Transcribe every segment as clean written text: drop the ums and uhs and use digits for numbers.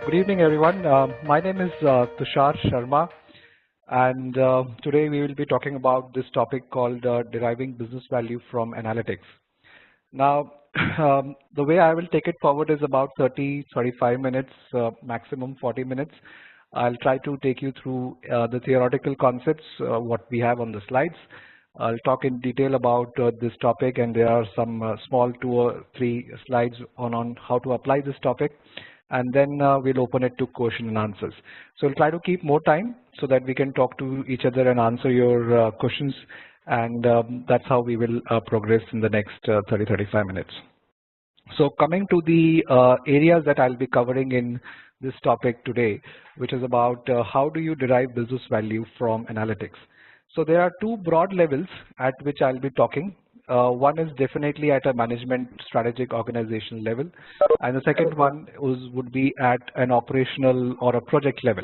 Good evening, everyone. My name is Tushar Sharma, and today we will be talking about this topic called deriving business value from analytics. Now, the way I will take it forward is about 30-35 minutes, maximum 40 minutes. I'll try to take you through the theoretical concepts, what we have on the slides. I'll talk in detail about this topic, and there are some small 2 or 3 slides on how to apply this topic. And then we'll open it to question and answers. So we'll try to keep more time so that we can talk to each other and answer your questions. And that's how we will progress in the next 30-35 minutes. So coming to the areas that I'll be covering in this topic today, which is about how do you derive business value from analytics. So there are 2 broad levels at which I'll be talking. One is definitely at a management strategic organization level, and the second one would be at an operational or a project level.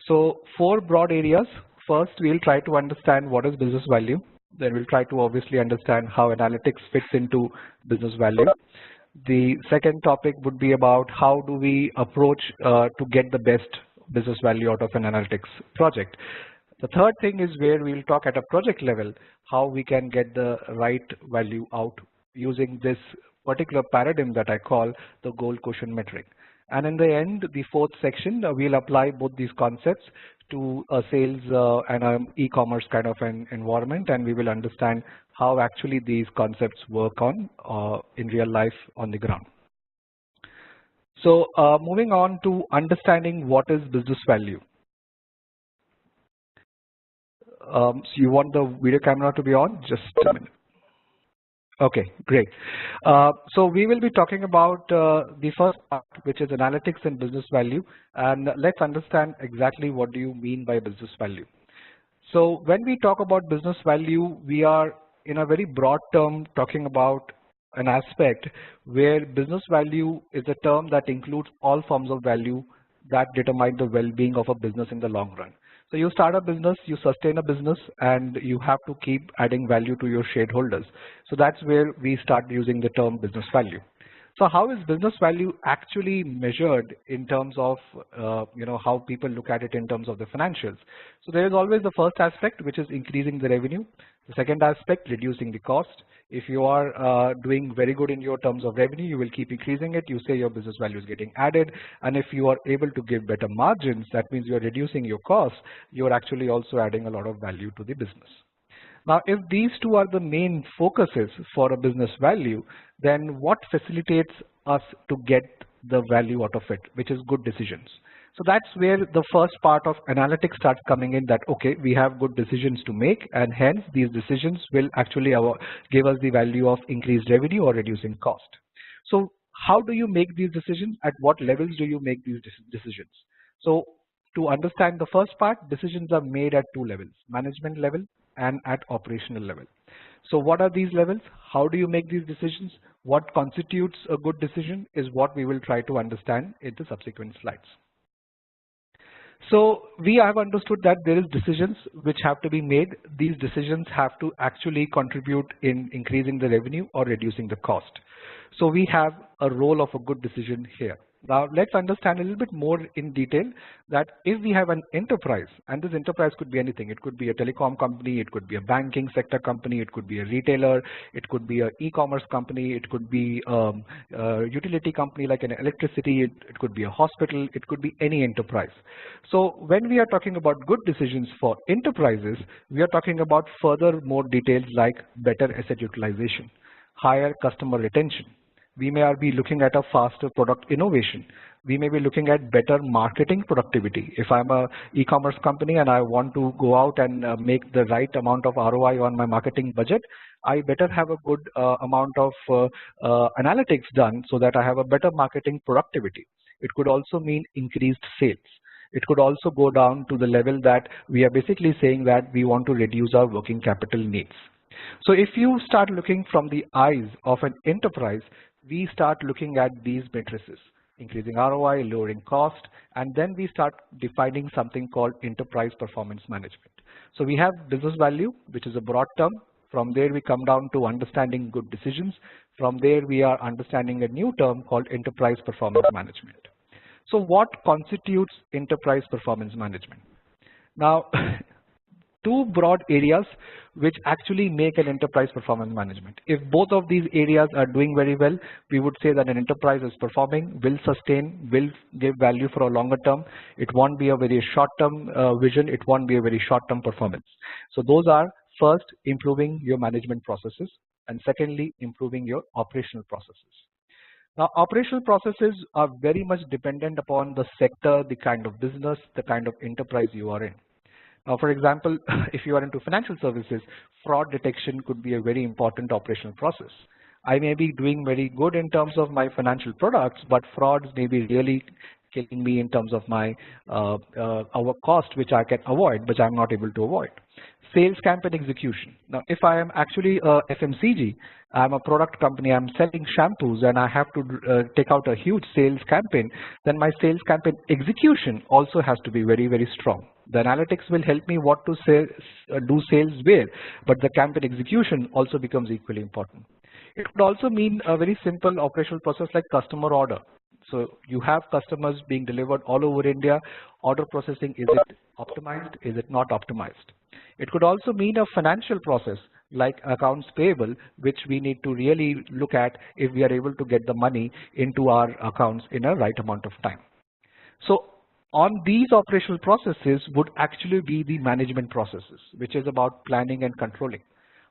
So 4 broad areas. First, we'll try to understand what is business value. Then we'll try to obviously understand how analytics fits into business value. The second topic would be about how do we approach to get the best business value out of an analytics project. The third thing is where we'll talk at a project level, how we can get the right value out using this particular paradigm that I call the goal quotient metric. And in the end, the 4th section, we'll apply both these concepts to a sales and an e-commerce kind of an environment, and we will understand how actually these concepts work on in real life on the ground. So moving on to understanding what is business value. So you want the video camera to be on? Just a minute. Okay, great. So we will be talking about the first part, which is analytics and business value. And let's understand exactly what do you mean by business value. So when we talk about business value, we are in a very broad term talking about an aspect where business value is a term that includes all forms of value that determine the well-being of a business in the long run. So you start a business, you sustain a business, and you have to keep adding value to your shareholders. So that's where we start using the term business value. So how is business value actually measured in terms of how people look at it in terms of the financials? So there is always the first aspect, which is increasing the revenue. The second aspect, reducing the cost. If you are doing very good in your terms of revenue, you will keep increasing it. You say your business value is getting added. And if you are able to give better margins, that means you are reducing your costs. You are actually also adding a lot of value to the business. Now, if these 2 are the main focuses for a business value, then what facilitates us to get the value out of it, which is good decisions. So that's where the first part of analytics starts coming in, that, okay, we have good decisions to make, and hence these decisions will actually give us the value of increased revenue or reducing cost. So how do you make these decisions? At what levels do you make these decisions? So to understand the first part, decisions are made at 2 levels, management level and at operational level. So what are these levels? How do you make these decisions? What constitutes a good decision is what we will try to understand in the subsequent slides. So we have understood that there is decisions which have to be made. These decisions have to actually contribute in increasing the revenue or reducing the cost. So we have a role of a good decision here. Now let's understand a little bit more in detail that if we have an enterprise, and this enterprise could be anything, it could be a telecom company, it could be a banking sector company, it could be a retailer, it could be an e-commerce company, it could be a utility company like an electricity, it could be a hospital, it could be any enterprise. So when we are talking about good decisions for enterprises, we are talking about further more details like better asset utilization, higher customer retention. We may be looking at a faster product innovation. We may be looking at better marketing productivity. If I'm an e-commerce company and I want to go out and make the right amount of ROI on my marketing budget, I better have a good amount of analytics done so that I have a better marketing productivity. It could also mean increased sales. It could also go down to the level that we are basically saying that we want to reduce our working capital needs. So if you start looking from the eyes of an enterprise, we start looking at these matrices, increasing ROI, lowering cost, and then we start defining something called enterprise performance management. So we have business value, which is a broad term. From there, we come down to understanding good decisions. From there, we are understanding a new term called enterprise performance management. So what constitutes enterprise performance management? Now, two broad areas which actually make an enterprise performance management. If both of these areas are doing very well, we would say that an enterprise is performing, will sustain, will give value for a longer term. It won't be a very short-term vision. It won't be a very short-term performance. So those are, first, improving your management processes, and secondly, improving your operational processes. Now, operational processes are very much dependent upon the sector, the kind of business, the kind of enterprise you are in. Now, for example, if you are into financial services, fraud detection could be a very important operational process. I may be doing very good in terms of my financial products, but frauds may be really killing me in terms of my our cost, which I can avoid, but I'm not able to avoid. Sales campaign execution. Now, if I am actually a FMCG, I'm a product company, I'm selling shampoos, and I have to take out a huge sales campaign, then my sales campaign execution also has to be very, very strong. The analytics will help me what to say, do sales where, but the campaign execution also becomes equally important. It could also mean a very simple operational process like customer order. So you have customers being delivered all over India. Order processing, is it optimized? Is it not optimized? It could also mean a financial process like accounts payable, which we need to really look at if we are able to get the money into our accounts in a right amount of time. So on these operational processes would actually be the management processes, which is about planning and controlling.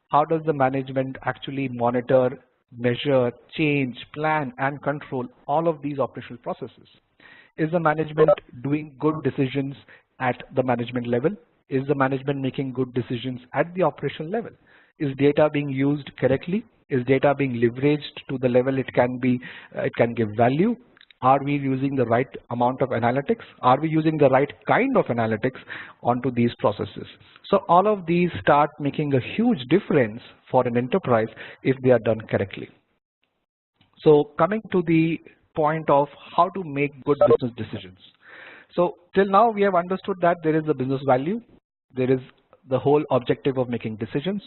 How does the management actually monitor, measure, change, plan, and control all of these operational processes? Is the management doing good decisions at the management level? Is the management making good decisions at the operational level? Is data being used correctly? Is data being leveraged to the level it can give value? Are we using the right amount of analytics? Are we using the right kind of analytics onto these processes? So all of these start making a huge difference for an enterprise if they are done correctly. So coming to the point of how to make good business decisions. So till now we have understood that there is a business value, there is the whole objective of making decisions.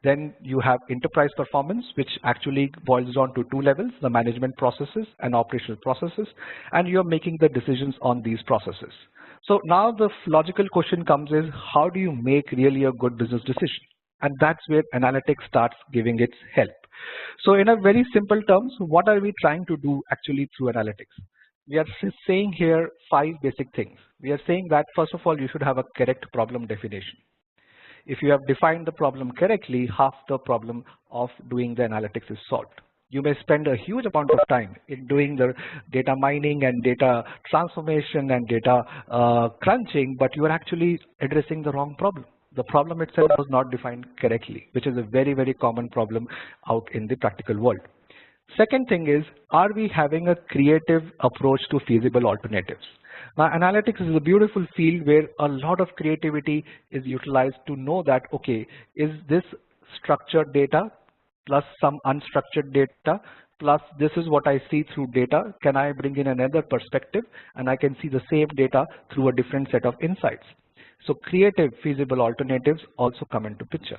Then you have enterprise performance, which actually boils down to two levels, the management processes and operational processes, and you're making the decisions on these processes. So now the logical question comes is, how do you make really a good business decision? And that's where analytics starts giving its help. So in a very simple terms, what are we trying to do actually through analytics? We are saying here 5 basic things. We are saying that first of all, you should have a correct problem definition. If you have defined the problem correctly, half the problem of doing the analytics is solved. You may spend a huge amount of time in doing the data mining and data transformation and data crunching, but you are actually addressing the wrong problem. The problem itself was not defined correctly, which is a very, very common problem out in the practical world. Second thing is, are we having a creative approach to feasible alternatives? Now, analytics is a beautiful field where a lot of creativity is utilized to know that, okay, is this structured data plus some unstructured data plus this is what I see through data. Can I bring in another perspective and I can see the same data through a different set of insights? So creative feasible alternatives also come into picture.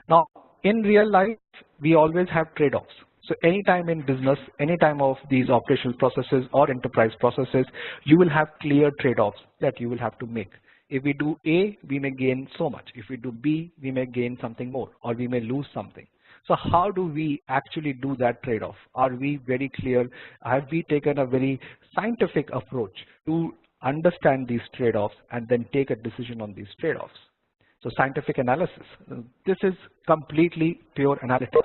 Now, in real life, we always have trade-offs. So anytime in business, anytime of these operational processes or enterprise processes, you will have clear trade-offs that you will have to make. If we do A, we may gain so much. If we do B, we may gain something more, or we may lose something. So how do we actually do that trade-off? Are we very clear? Have we taken a very scientific approach to understand these trade-offs and then take a decision on these trade-offs? So scientific analysis, this is completely pure analytics.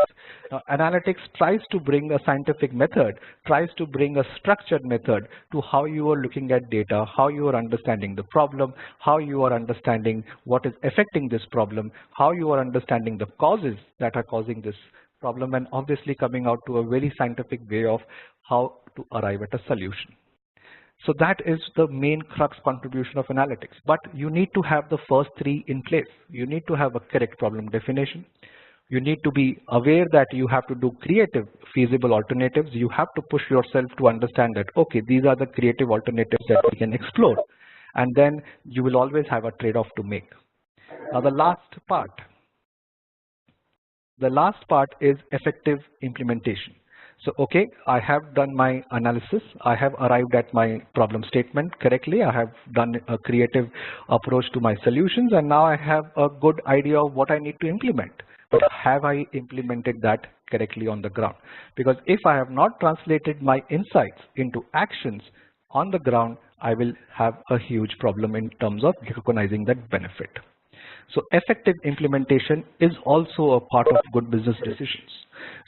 Now, analytics tries to bring a scientific method, tries to bring a structured method to how you are looking at data, how you are understanding the problem, how you are understanding what is affecting this problem, how you are understanding the causes that are causing this problem, and obviously coming out to a very scientific way of how to arrive at a solution. So that is the main crux contribution of analytics. But you need to have the first 3 in place. You need to have a correct problem definition. You need to be aware that you have to do creative, feasible alternatives. You have to push yourself to understand that, okay, these are the creative alternatives that we can explore. And then you will always have a trade-off to make. Now the last part is effective implementation. So, okay, I have done my analysis. I have arrived at my problem statement correctly. I have done a creative approach to my solutions, and now I have a good idea of what I need to implement. But have I implemented that correctly on the ground? Because if I have not translated my insights into actions on the ground, I will have a huge problem in terms of recognizing that benefit. So effective implementation is also a part of good business decisions.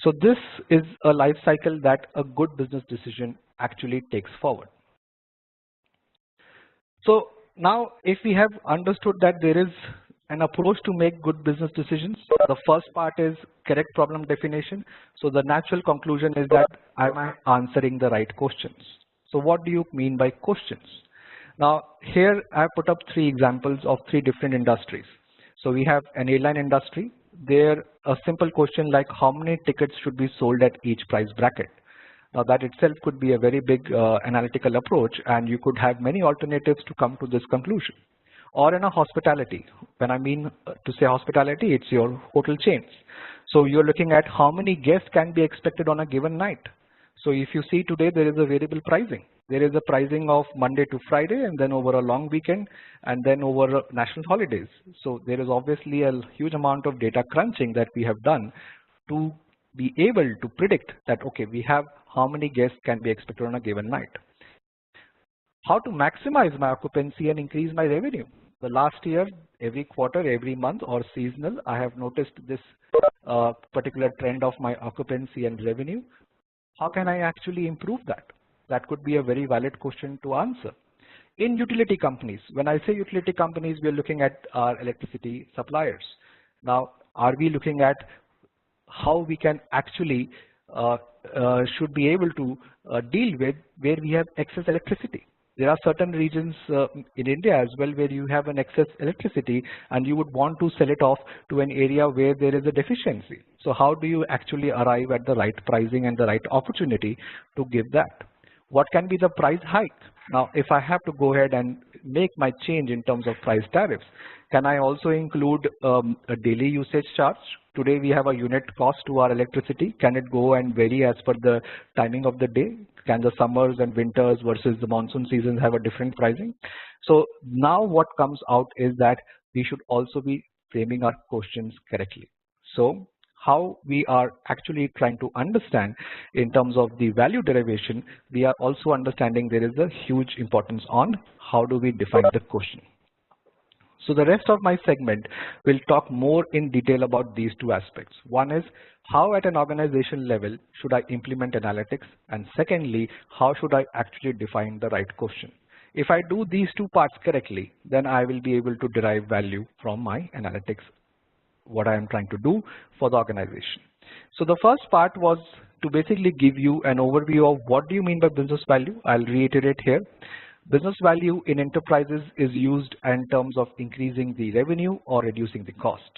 So this is a life cycle that a good business decision actually takes forward. So now if we have understood that there is an approach to make good business decisions, the first part is correct problem definition. So the natural conclusion is that am I answering the right questions? So what do you mean by questions? Now here I put up 3 examples of 3 different industries. So we have an airline industry. There a simple question like how many tickets should be sold at each price bracket. Now that itself could be a very big analytical approach, and you could have many alternatives to come to this conclusion. Or in a hospitality, when I mean to say hospitality, it's your hotel chains. So you're looking at how many guests can be expected on a given night. So if you see today, there is a variable pricing. There is a pricing of Monday to Friday, and then over a long weekend, and then over national holidays. So there is obviously a huge amount of data crunching that we have done to be able to predict that, okay, we have how many guests can be expected on a given night. How to maximize my occupancy and increase my revenue. The last year, every quarter, every month or seasonal, I have noticed this particular trend of my occupancy and revenue. How can I actually improve that? That could be a very valid question to answer. In utility companies, when I say utility companies, we are looking at our electricity suppliers. Now, are we looking at how we can actually should be able to deal with where we have excess electricity? There are certain regions in India as well where you have an excess electricity and you would want to sell it off to an area where there is a deficiency. So how do you actually arrive at the right pricing and the right opportunity to give that? What can be the price hike? Now, if I have to go ahead and make my change in terms of price tariffs, can I also include a daily usage charge? Today we have a unit cost to our electricity. Can it go and vary as per the timing of the day? Can the summers and winters versus the monsoon seasons have a different pricing? So now what comes out is that we should also be framing our questions correctly. So how we are actually trying to understand in terms of the value derivation, we are also understanding there is a huge importance on how do we define the question. So the rest of my segment will talk more in detail about these 2 aspects. One is how at an organization level should I implement analytics, and secondly, how should I actually define the right question. If I do these 2 parts correctly, then I will be able to derive value from my analytics, what I am trying to do for the organization. So the first part was to basically give you an overview of what do you mean by business value. I'll reiterate here. Business value in enterprises is used in terms of increasing the revenue or reducing the cost.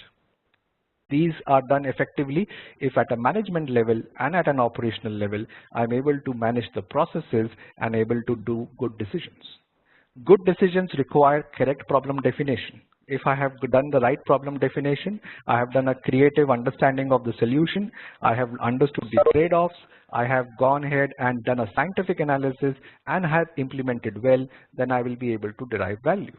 These are done effectively if at a management level and at an operational level, I'm able to manage the processes and able to do good decisions. Good decisions require correct problem definition. If I have done the right problem definition, I have done a creative understanding of the solution, I have understood the trade-offs, I have gone ahead and done a scientific analysis and have implemented well, then I will be able to derive value.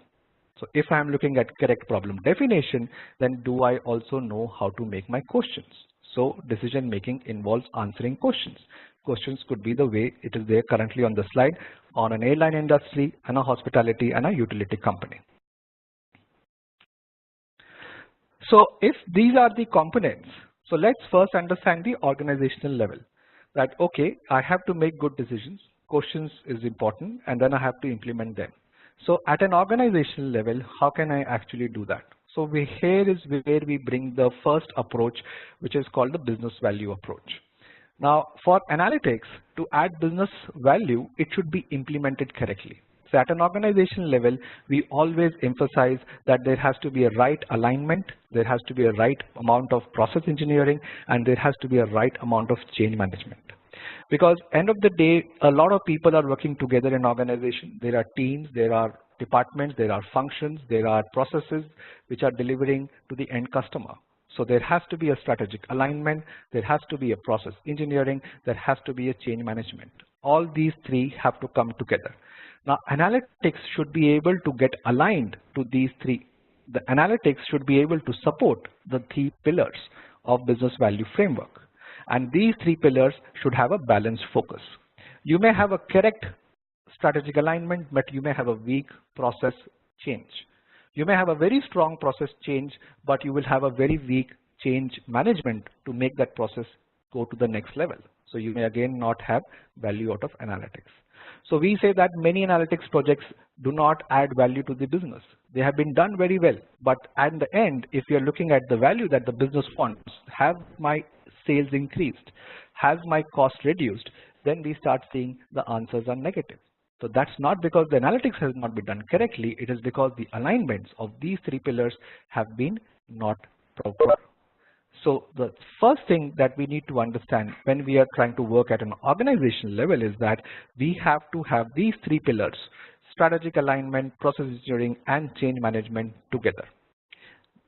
So if I am looking at correct problem definition, then do I also know how to make my questions? So decision making involves answering questions. Questions could be the way it is there currently on the slide on an airline industry and a hospitality and a utility company. So if these are the components, so let's first understand the organizational level. That okay, I have to make good decisions, questions is important, and then I have to implement them. So at an organizational level, how can I actually do that? So here is where we bring the first approach, which is called the business value approach. Now for analytics, to add business value, it should be implemented correctly. So at an organization level, we always emphasize that there has to be a right alignment, there has to be a right amount of process engineering, and there has to be a right amount of change management. Because end of the day, a lot of people are working together in organization. There are teams, there are departments, there are functions, there are processes which are delivering to the end customer. So there has to be a strategic alignment, there has to be a process engineering, there has to be a change management. All these three have to come together. Now analytics should be able to get aligned to these three. The analytics should be able to support the three pillars of business value framework. And these three pillars should have a balanced focus. You may have a correct strategic alignment, but you may have a weak process change. You may have a very strong process change, but you will have a very weak change management to make that process go to the next level. So you may again not have value out of analytics. So we say that many analytics projects do not add value to the business. They have been done very well, but at the end, if you're looking at the value that the business wants, have my sales increased, has my cost reduced, then we start seeing the answers are negative. So that's not because the analytics has not been done correctly, it is because the alignments of these three pillars have been not proper. So the first thing that we need to understand when we are trying to work at an organizational level is that we have to have these three pillars: strategic alignment, process engineering, and change management together.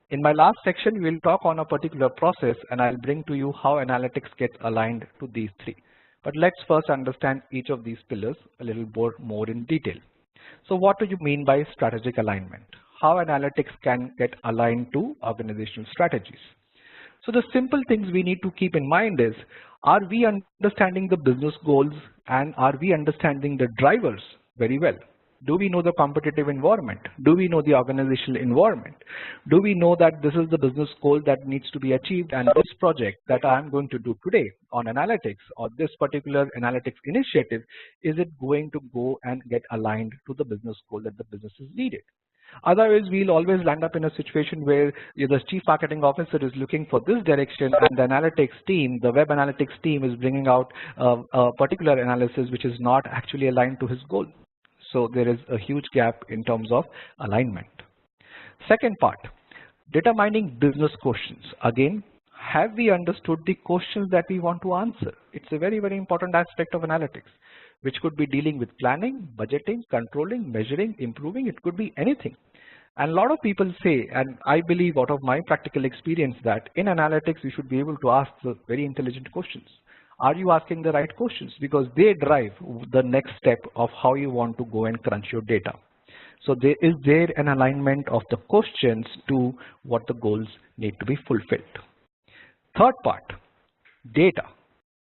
In my last section, we will talk on a particular process and I'll bring to you how analytics gets aligned to these three. But let's first understand each of these pillars a little more in detail. So what do you mean by strategic alignment? How analytics can get aligned to organizational strategies? So the simple things we need to keep in mind is, are we understanding the business goals and are we understanding the drivers very well? Do we know the competitive environment? Do we know the organizational environment? Do we know that this is the business goal that needs to be achieved, and this project that I'm going to do today on analytics or this particular analytics initiative, is it going to go and get aligned to the business goal that the business is needed? Otherwise, we'll always land up in a situation where the chief marketing officer is looking for this direction and the analytics team, the web analytics team, is bringing out a particular analysis which is not actually aligned to his goal. So there is a huge gap in terms of alignment. Second part, determining business questions. Again, have we understood the questions that we want to answer? It's a very, very important aspect of analytics, which could be dealing with planning, budgeting, controlling, measuring, improving. It could be anything. And a lot of people say, and I believe out of my practical experience, that in analytics, you should be able to ask the very intelligent questions. Are you asking the right questions? Because they drive the next step of how you want to go and crunch your data. So is there an alignment of the questions to what the goals need to be fulfilled? Third part, data.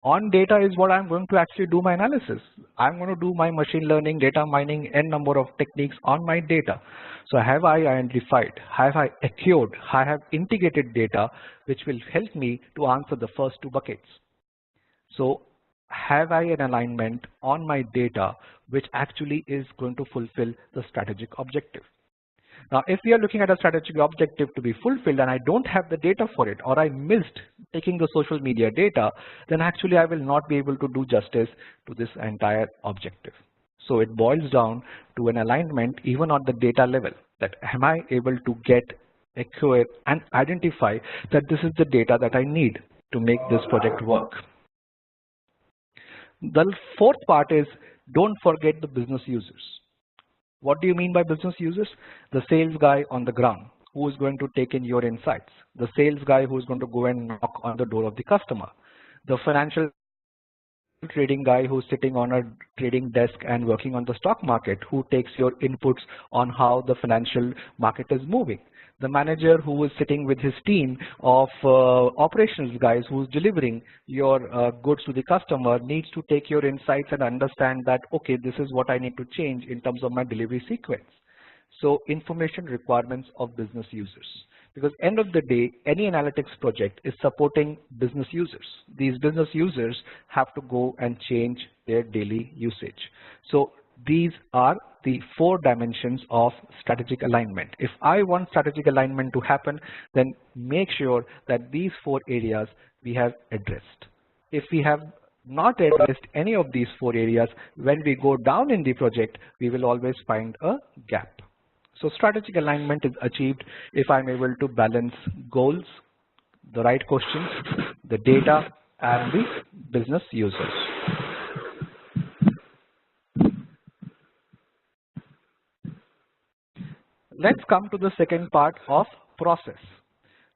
On data is what I'm going to actually do my analysis. I'm going to do my machine learning, data mining, n number of techniques on my data. So have I identified, have I acquired, I have integrated data which will help me to answer the first two buckets. So have I an alignment on my data which actually is going to fulfill the strategic objective? Now, if we are looking at a strategic objective to be fulfilled and I don't have the data for it, or I missed taking the social media data, then actually I will not be able to do justice to this entire objective. So it boils down to an alignment even on the data level, that am I able to get, acquire, and identify that this is the data that I need to make this project work. The fourth part is, don't forget the business users. What do you mean by business users? The sales guy on the ground who is going to take in your insights, the sales guy who is going to go and knock on the door of the customer, the financial trading guy who's sitting on a trading desk and working on the stock market, who takes your inputs on how the financial market is moving. The manager who is sitting with his team of operations guys who's delivering your goods to the customer needs to take your insights and understand that, okay, this is what I need to change in terms of my delivery sequence. So information requirements of business users. Because end of the day, any analytics project is supporting business users. These business users have to go and change their daily usage. So these are the 4 dimensions of strategic alignment. If I want strategic alignment to happen, then make sure that these 4 areas we have addressed. If we have not addressed any of these 4 areas, when we go down in the project, we will always find a gap. So strategic alignment is achieved if I'm able to balance goals, the right questions, the data, and the business users. Let's come to the second part of process.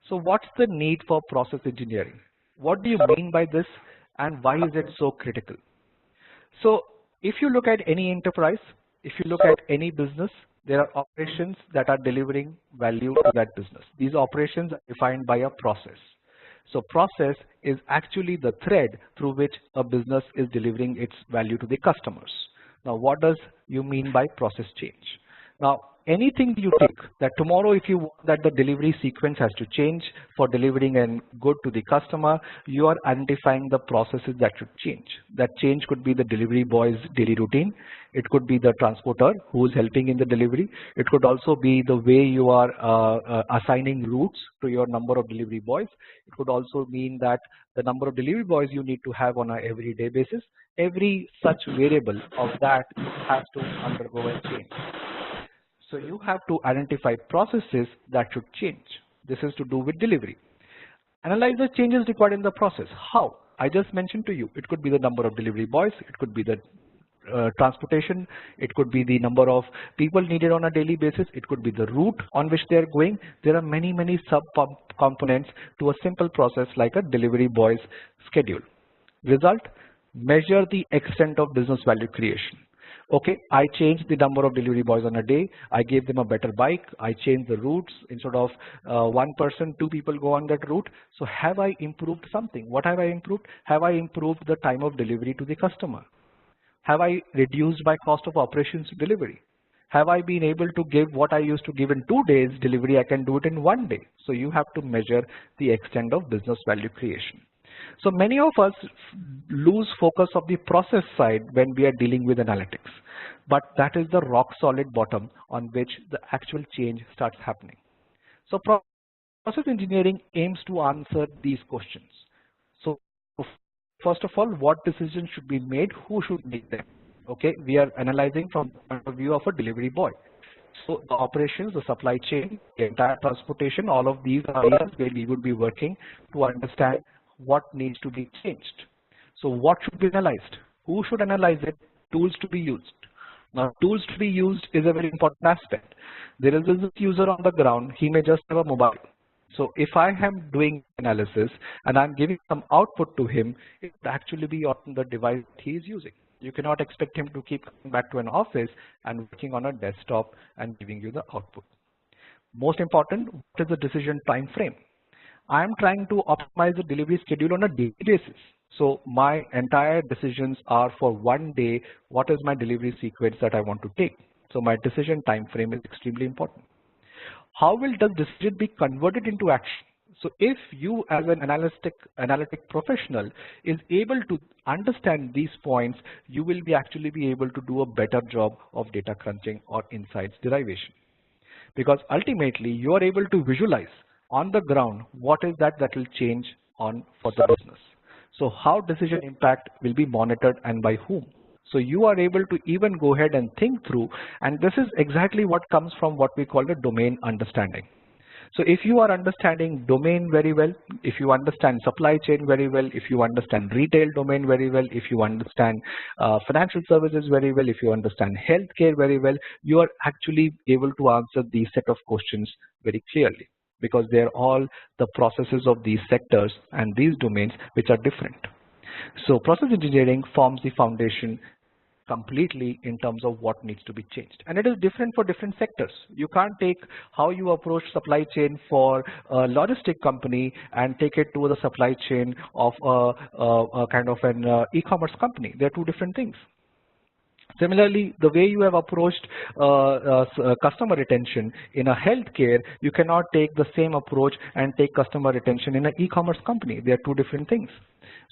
So what's the need for process engineering? What do you mean by this, and why is it so critical? So if you look at any enterprise, if you look at any business, there are operations that are delivering value to that business. These operations are defined by a process. So process is actually the thread through which a business is delivering its value to the customers. Now, what does you mean by process change? Now, anything you take that tomorrow, if you want that the delivery sequence has to change for delivering a good to the customer, you are identifying the processes that should change. That change could be the delivery boy's daily routine. It could be the transporter who is helping in the delivery. It could also be the way you are assigning routes to your number of delivery boys. It could also mean that the number of delivery boys you need to have on an everyday basis. Every such variable of that has to undergo a change. So you have to identify processes that should change. This is to do with delivery. Analyze the changes required in the process. How? I just mentioned to you, it could be the number of delivery boys, it could be the transportation, it could be the number of people needed on a daily basis, it could be the route on which they are going. There are many sub-components to a simple process like a delivery boy's schedule. Result, measure the extent of business value creation. Okay, I changed the number of delivery boys on a day. I gave them a better bike. I changed the routes. Instead of one person, two people go on that route. So have I improved something? What have I improved? Have I improved the time of delivery to the customer? Have I reduced my cost of operations delivery? Have I been able to give what I used to give in 2 days delivery? I can do it in 1 day. So you have to measure the extent of business value creation. So many of us lose focus of the process side when we are dealing with analytics, but that is the rock solid bottom on which the actual change starts happening. So process engineering aims to answer these questions. So first of all, what decisions should be made? Who should make them? Okay, we are analyzing from the point of view of a delivery boy. So the operations, the supply chain, the entire transportation, all of these are areas where we would be working to understand what needs to be changed. So what should be analyzed? Who should analyze it? Tools to be used. Now, tools to be used is a very important aspect. There is a business user on the ground. He may just have a mobile. So if I am doing analysis and I'm giving some output to him, it would actually be on the device he is using. You cannot expect him to keep coming back to an office and working on a desktop and giving you the output. Most important, what is the decision time frame? I am trying to optimize the delivery schedule on a daily basis. So my entire decisions are for 1 day. What is my delivery sequence that I want to take? So my decision time frame is extremely important. How will the decision be converted into action? So if you as an analytic professional is able to understand these points, you will actually be able to do a better job of data crunching or insights derivation. Because ultimately you are able to visualize on the ground what is that will change on for the business. So how decision impact will be monitored and by whom? So you are able to even go ahead and think through, and this is exactly what comes from what we call the domain understanding. So if you are understanding domain very well, if you understand supply chain very well, if you understand retail domain very well, if you understand financial services very well, if you understand healthcare very well, you are actually able to answer these set of questions very clearly, because they're all the processes of these sectors and these domains which are different. So process engineering forms the foundation completely in terms of what needs to be changed, and it is different for different sectors. You can't take how you approach supply chain for a logistic company and take it to the supply chain of a kind of an e-commerce company. They're two different things. Similarly, the way you have approached customer retention in a healthcare, you cannot take the same approach and take customer retention in an e-commerce company. They are two different things.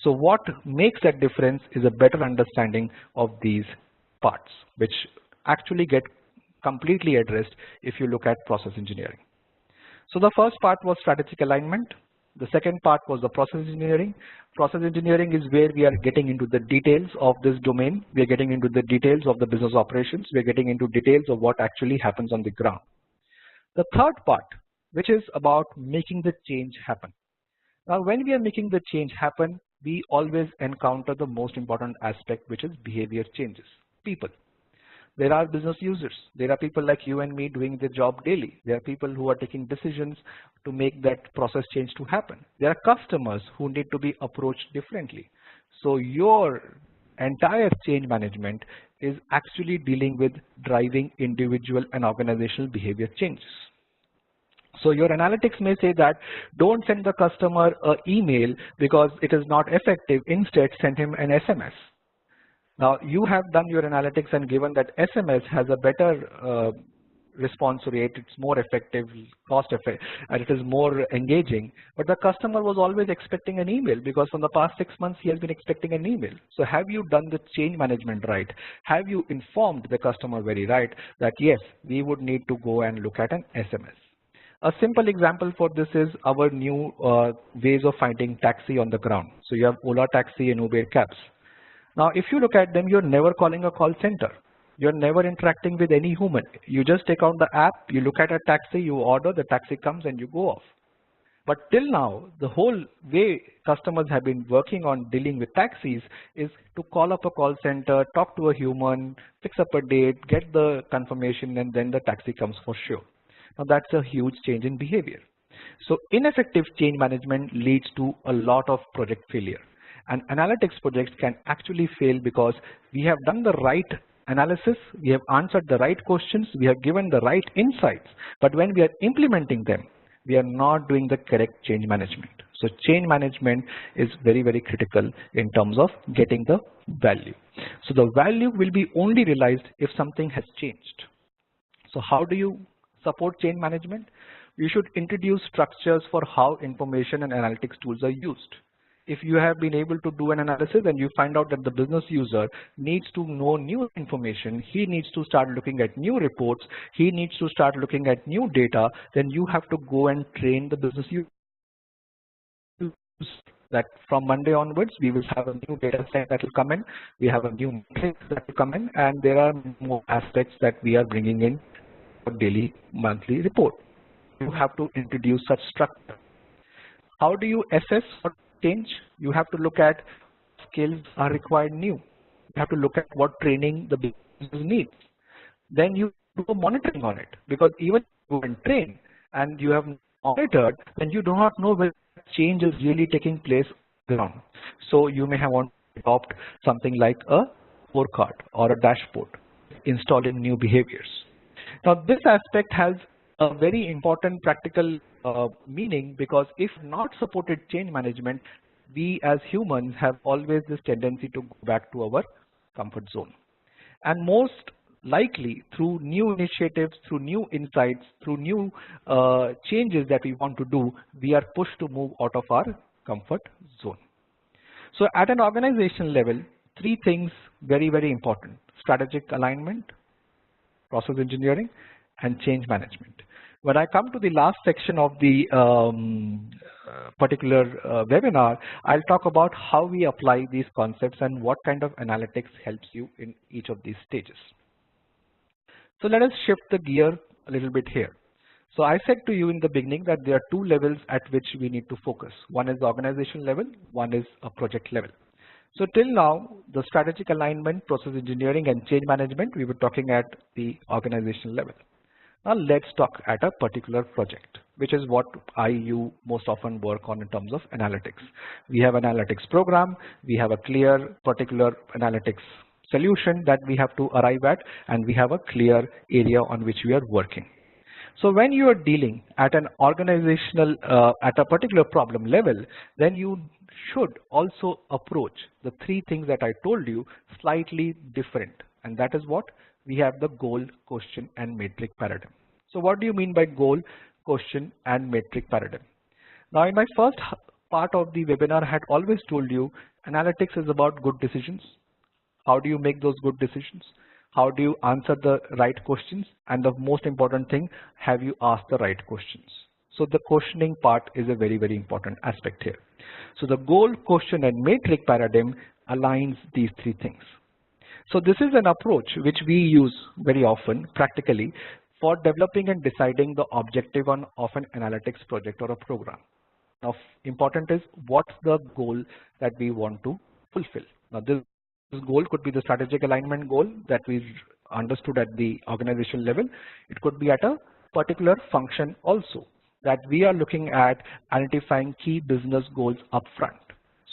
So what makes that difference is a better understanding of these parts, which actually get completely addressed if you look at process engineering. So the first part was strategic alignment. The second part was the process engineering. Process engineering is where we are getting into the details of this domain. We are getting into the details of the business operations. We are getting into details of what actually happens on the ground. The third part, which is about making the change happen. Now, when we are making the change happen, we always encounter the most important aspect, which is behavior changes, people. There are business users. There are people like you and me doing the job daily. There are people who are taking decisions to make that process change to happen. There are customers who need to be approached differently. So your entire change management is actually dealing with driving individual and organizational behavior changes. So your analytics may say that don't send the customer an email because it is not effective. Instead, send him an SMS. Now you have done your analytics and given that SMS has a better response rate, it's more effective, cost effective, and it is more engaging. But the customer was always expecting an email because from the past 6 months he has been expecting an email. So have you done the change management right? Have you informed the customer very right that yes, we would need to go and look at an SMS? A simple example for this is our new ways of finding taxi on the ground. So you have Ola Taxi and Uber Cabs. Now, if you look at them, you're never calling a call center. You're never interacting with any human. You just take out the app, you look at a taxi, you order, the taxi comes and you go off. But till now, the whole way customers have been working on dealing with taxis is to call up a call center, talk to a human, fix up a date, get the confirmation, and then the taxi comes for sure. Now, that's a huge change in behavior. So ineffective change management leads to a lot of project failure. And analytics projects can actually fail because we have done the right analysis, we have answered the right questions, we have given the right insights, but when we are implementing them, we are not doing the correct change management. So change management is very, very critical in terms of getting the value. So the value will be only realized if something has changed. So how do you support change management? You should introduce structures for how information and analytics tools are used. If you have been able to do an analysis and you find out that the business user needs to know new information, he needs to start looking at new reports, he needs to start looking at new data, then you have to go and train the business user that from Monday onwards, we will have a new data set that will come in, we have a new metrics that will come in, and there are more aspects that we are bringing in for daily, monthly report. You have to introduce such structure. How do you assess for change? You have to look at skills are required new. You have to look at what training the business needs. Then you do a monitoring on it, because even if you go and train and you have monitored, then you do not know where change is really taking place on the ground. So you may have want to adopt something like a scorecard or a dashboard, installing new behaviors. Now this aspect has a very important practical meaning, because if not supported change management, we as humans have always this tendency to go back to our comfort zone. And most likely through new initiatives, through new insights, through new changes that we want to do, we are pushed to move out of our comfort zone. So at an organization level, three things very, very important: strategic alignment, process engineering, and change management. When I come to the last section of the particular webinar, I'll talk about how we apply these concepts and what kind of analytics helps you in each of these stages. So let us shift the gear a little bit here. So I said to you in the beginning that there are two levels at which we need to focus. One is the organization level, one is a project level. So till now, the strategic alignment, process engineering, and change management, we were talking at the organizational level. Now let's talk at a particular project, which is what you most often work on in terms of analytics. We have an analytics program, we have a clear particular analytics solution that we have to arrive at, and we have a clear area on which we are working. So when you are dealing at an organizational, at a particular problem level, then you should also approach the three things that I told you slightly different. And that is what? We have the goal, question, and metric paradigm. So what do you mean by goal, question, and metric paradigm? Now in my first part of the webinar, I had always told you analytics is about good decisions. How do you make those good decisions? How do you answer the right questions? And the most important thing, have you asked the right questions? So the questioning part is a very, very important aspect here. So the goal, question, and metric paradigm aligns these three things. So this is an approach which we use very often practically for developing and deciding the objective of an analytics project or a program. Now important is what's the goal that we want to fulfill. Now this goal could be the strategic alignment goal that we understood at the organization level. It could be at a particular function also, that we are looking at identifying key business goals upfront.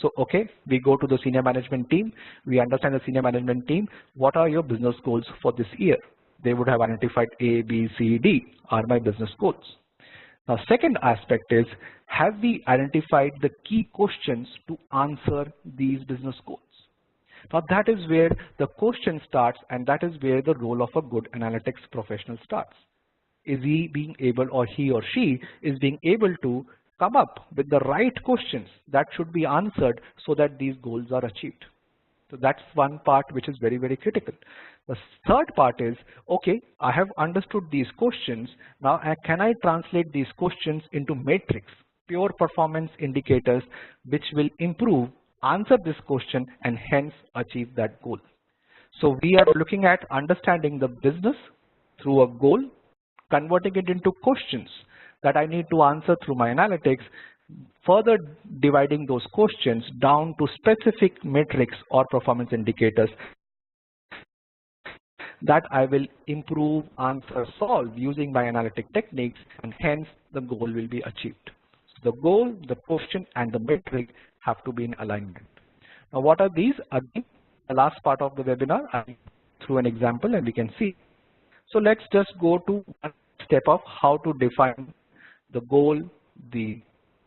So, okay, we go to the senior management team, we understand the senior management team, what are your business goals for this year? They would have identified A, B, C, D are my business goals. Now, second aspect is, have we identified the key questions to answer these business goals? Now, that is where the question starts, and that is where the role of a good analytics professional starts. Is he being able, or he or she is being able to come up with the right questions that should be answered so that these goals are achieved? So that's one part which is very, very critical. The third part is, okay, I have understood these questions. Now, can I translate these questions into metrics, pure performance indicators, which will improve, answer this question, and hence achieve that goal? So we are looking at understanding the business through a goal, converting it into questions that I need to answer through my analytics, further dividing those questions down to specific metrics or performance indicators that I will improve, answer, solve using my analytic techniques, and hence the goal will be achieved. So the goal, the question, and the metric have to be in alignment. Now, what are these? Again, the last part of the webinar, through an example, and we can see. So let's just go to one step of how to define the goal, the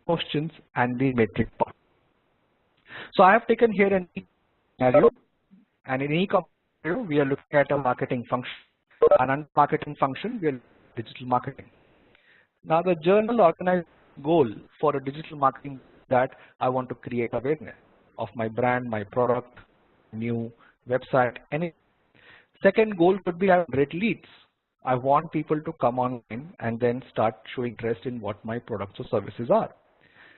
questions, and the metric part. So I have taken here an scenario, and in each scenario, we are looking at a marketing function. And under marketing function, we are digital marketing. Now, the journal organized goal for a digital marketing that I want to create awareness of my brand, my product, new website, any. Second goal could be I have great leads. I want people to come online and then start showing interest in what my products or services are.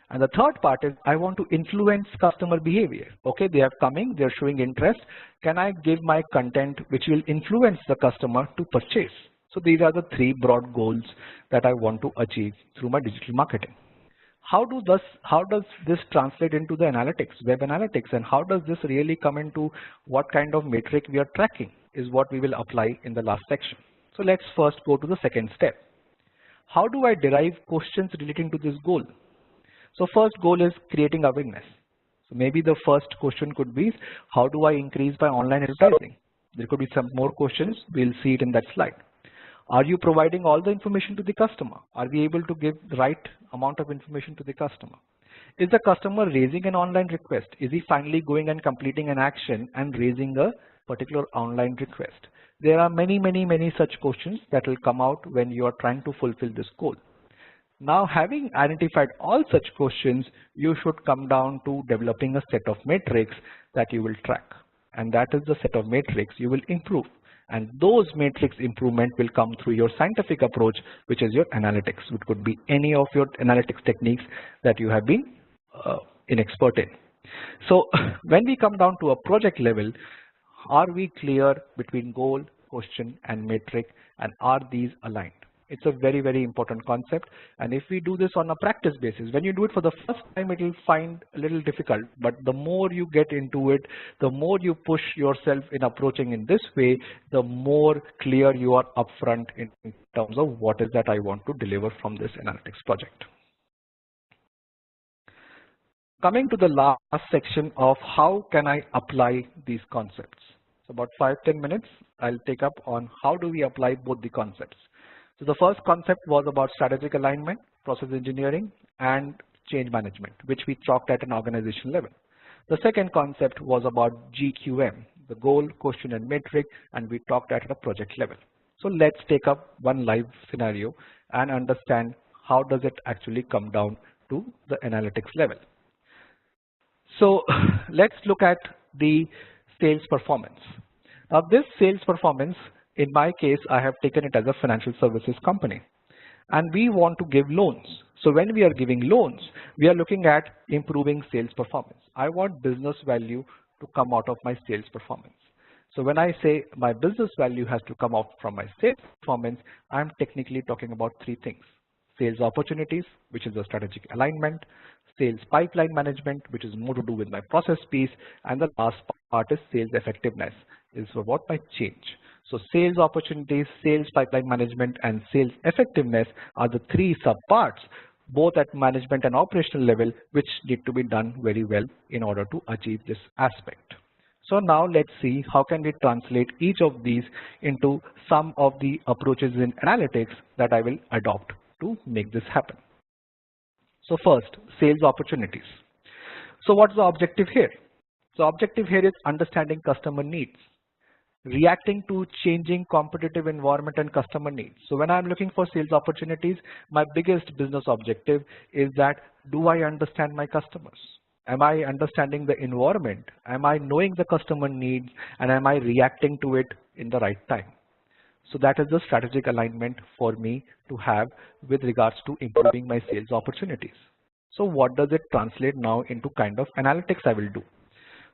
And the third part is I want to influence customer behavior. Okay, they are coming, they are showing interest. Can I give my content which will influence the customer to purchase? So these are the three broad goals that I want to achieve through my digital marketing. How does this translate into the analytics, web analytics, and how does this really come into what kind of metric we are tracking is what we will apply in the last section. So let's first go to the second step. How do I derive questions relating to this goal? So first goal is creating awareness. So maybe the first question could be, how do I increase my online advertising? There could be some more questions. We'll see it in that slide. Are you providing all the information to the customer? Are we able to give the right amount of information to the customer? Is the customer raising an online request? Is he finally going and completing an action and raising a particular online request? There are many such questions that will come out when you are trying to fulfill this goal. Now, having identified all such questions, you should come down to developing a set of metrics that you will track. And that is the set of metrics you will improve. And those metrics improvement will come through your scientific approach, which is your analytics. It could be any of your analytics techniques that you have been an expert in. So when we come down to a project level, are we clear between goal, question, and metric, and are these aligned? It's a very important concept, and if we do this on a practice basis, when you do it for the first time, it will find a little difficult, but the more you get into it, the more you push yourself in approaching in this way, the more clear you are upfront in terms of what is that I want to deliver from this analytics project. Coming to the last section of how can I apply these concepts. So about 5-10 minutes I'll take up on how do we apply both the concepts. So the first concept was about strategic alignment, process engineering, and change management, which we talked at an organization level. The second concept was about GQM, the goal, question, and metric, and we talked at a project level. So let's take up one live scenario and understand how does it actually come down to the analytics level. So let's look at the sales performance. Now this sales performance, in my case, I have taken it as a financial services company, and we want to give loans. So when we are giving loans, we are looking at improving sales performance. I want business value to come out of my sales performance. So when I say my business value has to come out from my sales performance, I'm technically talking about three things: sales opportunities, which is a strategic alignment; sales pipeline management, which is more to do with my process piece, and the last part is sales effectiveness, is for what my change. So sales opportunities, sales pipeline management, and sales effectiveness are the three subparts, both at management and operational level, which need to be done very well in order to achieve this aspect. So now let's see how can we translate each of these into some of the approaches in analytics that I will adopt to make this happen. So first, sales opportunities. So what's the objective here? So objective here is understanding customer needs, reacting to changing competitive environment and customer needs. So when I'm looking for sales opportunities, my biggest business objective is that, do I understand my customers? Am I understanding the environment? Am I knowing the customer needs, and am I reacting to it in the right time? So that is the strategic alignment for me to have with regards to improving my sales opportunities. So what does it translate now into kind of analytics I will do?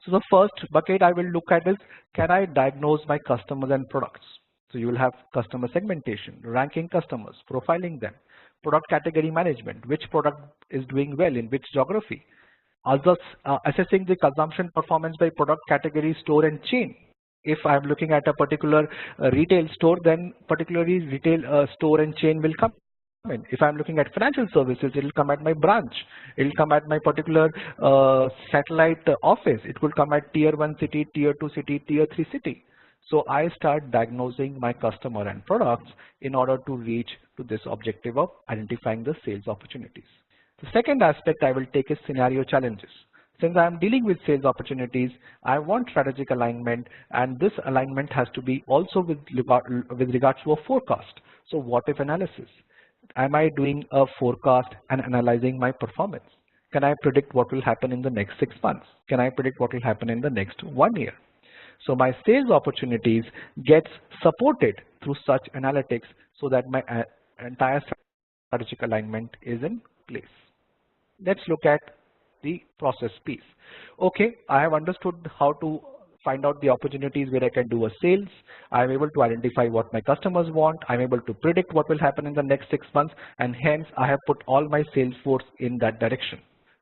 So the first bucket I will look at is, can I diagnose my customers and products? So you will have customer segmentation, ranking customers, profiling them, product category management, which product is doing well in which geography, assessing the consumption performance by product category, store and chain. If I'm looking at a particular retail store, then particularly retail store and chain will come in. If I'm looking at financial services, it will come at my branch. It will come at my particular satellite office. It will come at tier 1 city, tier 2 city, tier 3 city. So I start diagnosing my customer and products in order to reach to this objective of identifying the sales opportunities. The second aspect I will take is scenario challenges. Since I am dealing with sales opportunities, I want strategic alignment, and this alignment has to be also with regards to a forecast. So what if analysis? Am I doing a forecast and analyzing my performance? Can I predict what will happen in the next 6 months? Can I predict what will happen in the next 1 year? So my sales opportunities gets supported through such analytics so that my entire strategic alignment is in place. Let's look at the process piece. Okay, I have understood how to find out the opportunities where I can do a sales. I'm able to identify what my customers want. I'm able to predict what will happen in the next 6 months, and hence I have put all my sales force in that direction.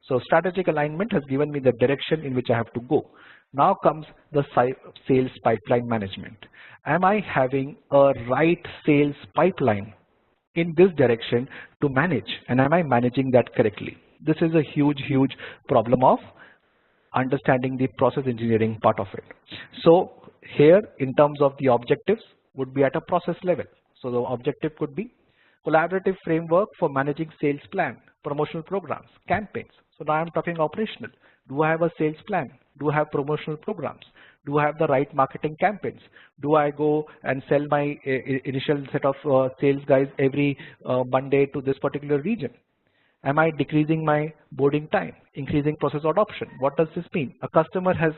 So strategic alignment has given me the direction in which I have to go. Now comes the sales pipeline management. Am I having a right sales pipeline in this direction to manage, and am I managing that correctly? This is a huge problem of understanding the process engineering part of it. So here, in terms of the objectives, would be at a process level. So the objective could be collaborative framework for managing sales plan, promotional programs, campaigns. So now I'm talking operational. Do I have a sales plan? Do I have promotional programs? Do I have the right marketing campaigns? Do I go and sell my initial set of sales guys every Monday to this particular region? Am I decreasing my boarding time, increasing process adoption? What does this mean? A customer has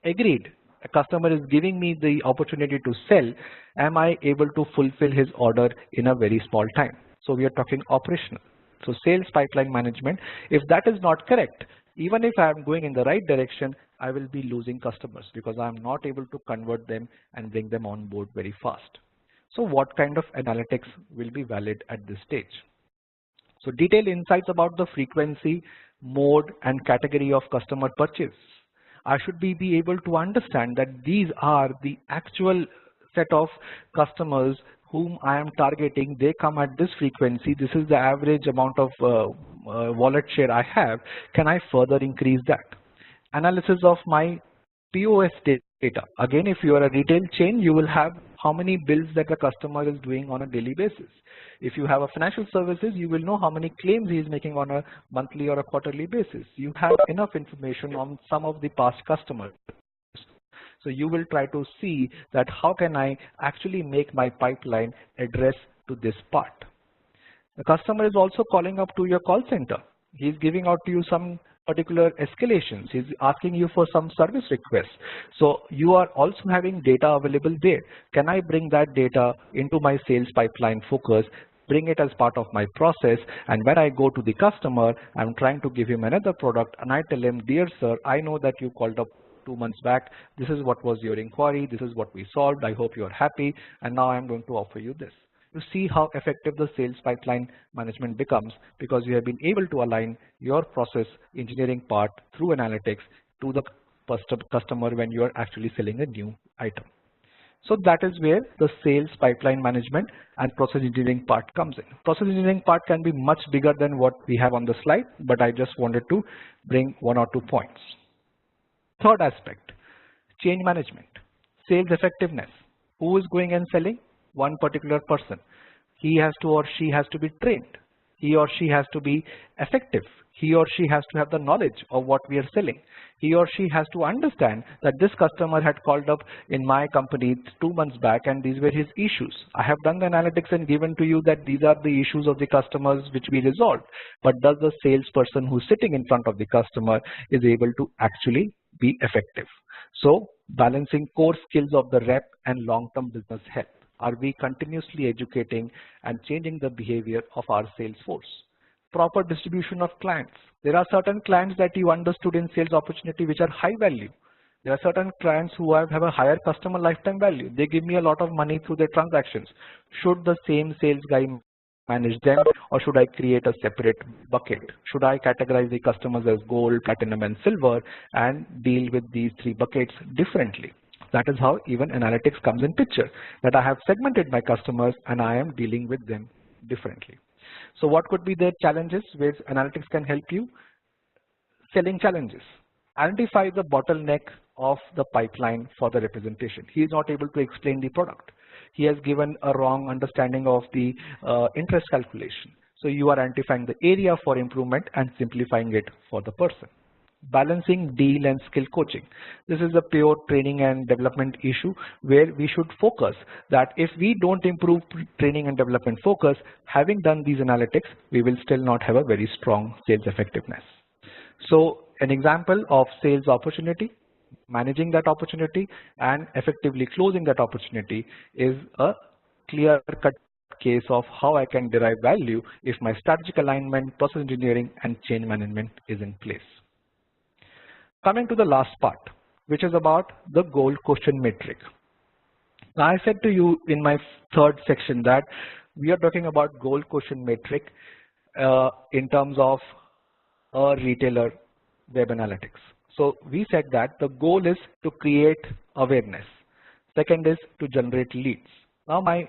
agreed. A customer is giving me the opportunity to sell. Am I able to fulfill his order in a very small time? So we are talking operational. So sales pipeline management, if that is not correct, even if I am going in the right direction, I will be losing customers because I am not able to convert them and bring them on board very fast. So what kind of analytics will be valid at this stage? So detailed insights about the frequency, mode, and category of customer purchase. I should be able to understand that these are the actual set of customers whom I am targeting. They come at this frequency. This is the average amount of wallet share I have. Can I further increase that? Analysis of my POS data. Again, if you are a retail chain, you will have how many bills that the customer is doing on a daily basis. If you have a financial services, you will know how many claims he is making on a monthly or a quarterly basis. You have enough information on some of the past customers. So you will try to see that how can I actually make my pipeline address to this part. The customer is also calling up to your call center. He's giving out to you some particular escalations. He's asking you for some service requests. So you are also having data available there. Can I bring that data into my sales pipeline focus, bring it as part of my process, and when I go to the customer, I'm trying to give him another product and I tell him, dear sir, I know that you called up 2 months back. This is what was your inquiry. This is what we solved. I hope you're happy. And now I'm going to offer you this. You see how effective the sales pipeline management becomes because you have been able to align your process engineering part through analytics to the customer when you are actually selling a new item. So that is where the sales pipeline management and process engineering part comes in. Process engineering part can be much bigger than what we have on the slide, but I just wanted to bring 1 or 2 points. Third aspect, change management, sales effectiveness. Who is going and selling? One particular person. He has to or she has to be trained. He or she has to be effective. He or she has to have the knowledge of what we are selling. He or she has to understand that this customer had called up in my company 2 months back and these were his issues. I have done the analytics and given to you that these are the issues of the customers which we resolved. But does the salesperson who's sitting in front of the customer is able to actually be effective? So balancing core skills of the rep and long-term business health. Are we continuously educating and changing the behavior of our sales force? Proper distribution of clients. There are certain clients that you understood in sales opportunity which are high value. There are certain clients who have a higher customer lifetime value. They give me a lot of money through their transactions. Should the same sales guy manage them, or should I create a separate bucket? Should I categorize the customers as gold, platinum, and silver and deal with these 3 buckets differently? That is how even analytics comes in picture, that I have segmented my customers and I am dealing with them differently. So what could be the challenges where analytics can help you? Selling challenges. Identify the bottleneck of the pipeline for the representation. He is not able to explain the product. He has given a wrong understanding of the interest calculation. So you are identifying the area for improvement and simplifying it for the person. Balancing deal and skill coaching. This is a pure training and development issue where we should focus that if we don't improve training and development focus, having done these analytics, we will still not have a very strong sales effectiveness. So an example of sales opportunity, managing that opportunity and effectively closing that opportunity is a clear-cut case of how I can derive value if my strategic alignment, process engineering, and change management is in place. Coming to the last part, which is about the goal quotient metric. Now, I said to you in my third section that we are talking about goal quotient metric in terms of a retailer web analytics. So we said that the goal is to create awareness. Second is to generate leads. Now my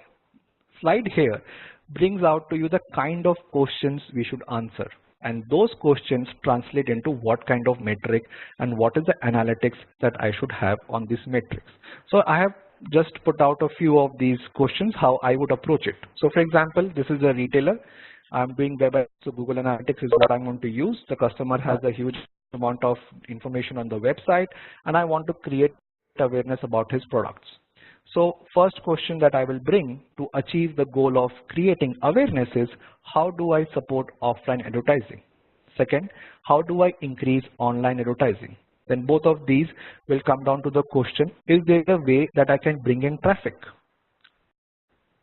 slide here brings out to you the kind of questions we should answer. And those questions translate into what kind of metric and what is the analytics that I should have on this matrix. So I have just put out a few of these questions, how I would approach it. So for example, this is a retailer. I'm doing web, so Google Analytics is what I'm going to use. The customer has a huge amount of information on the website and I want to create awareness about his products. So first question that I will bring to achieve the goal of creating awareness is, how do I support offline advertising? Second, how do I increase online advertising? Then both of these will come down to the question, is there a way that I can bring in traffic?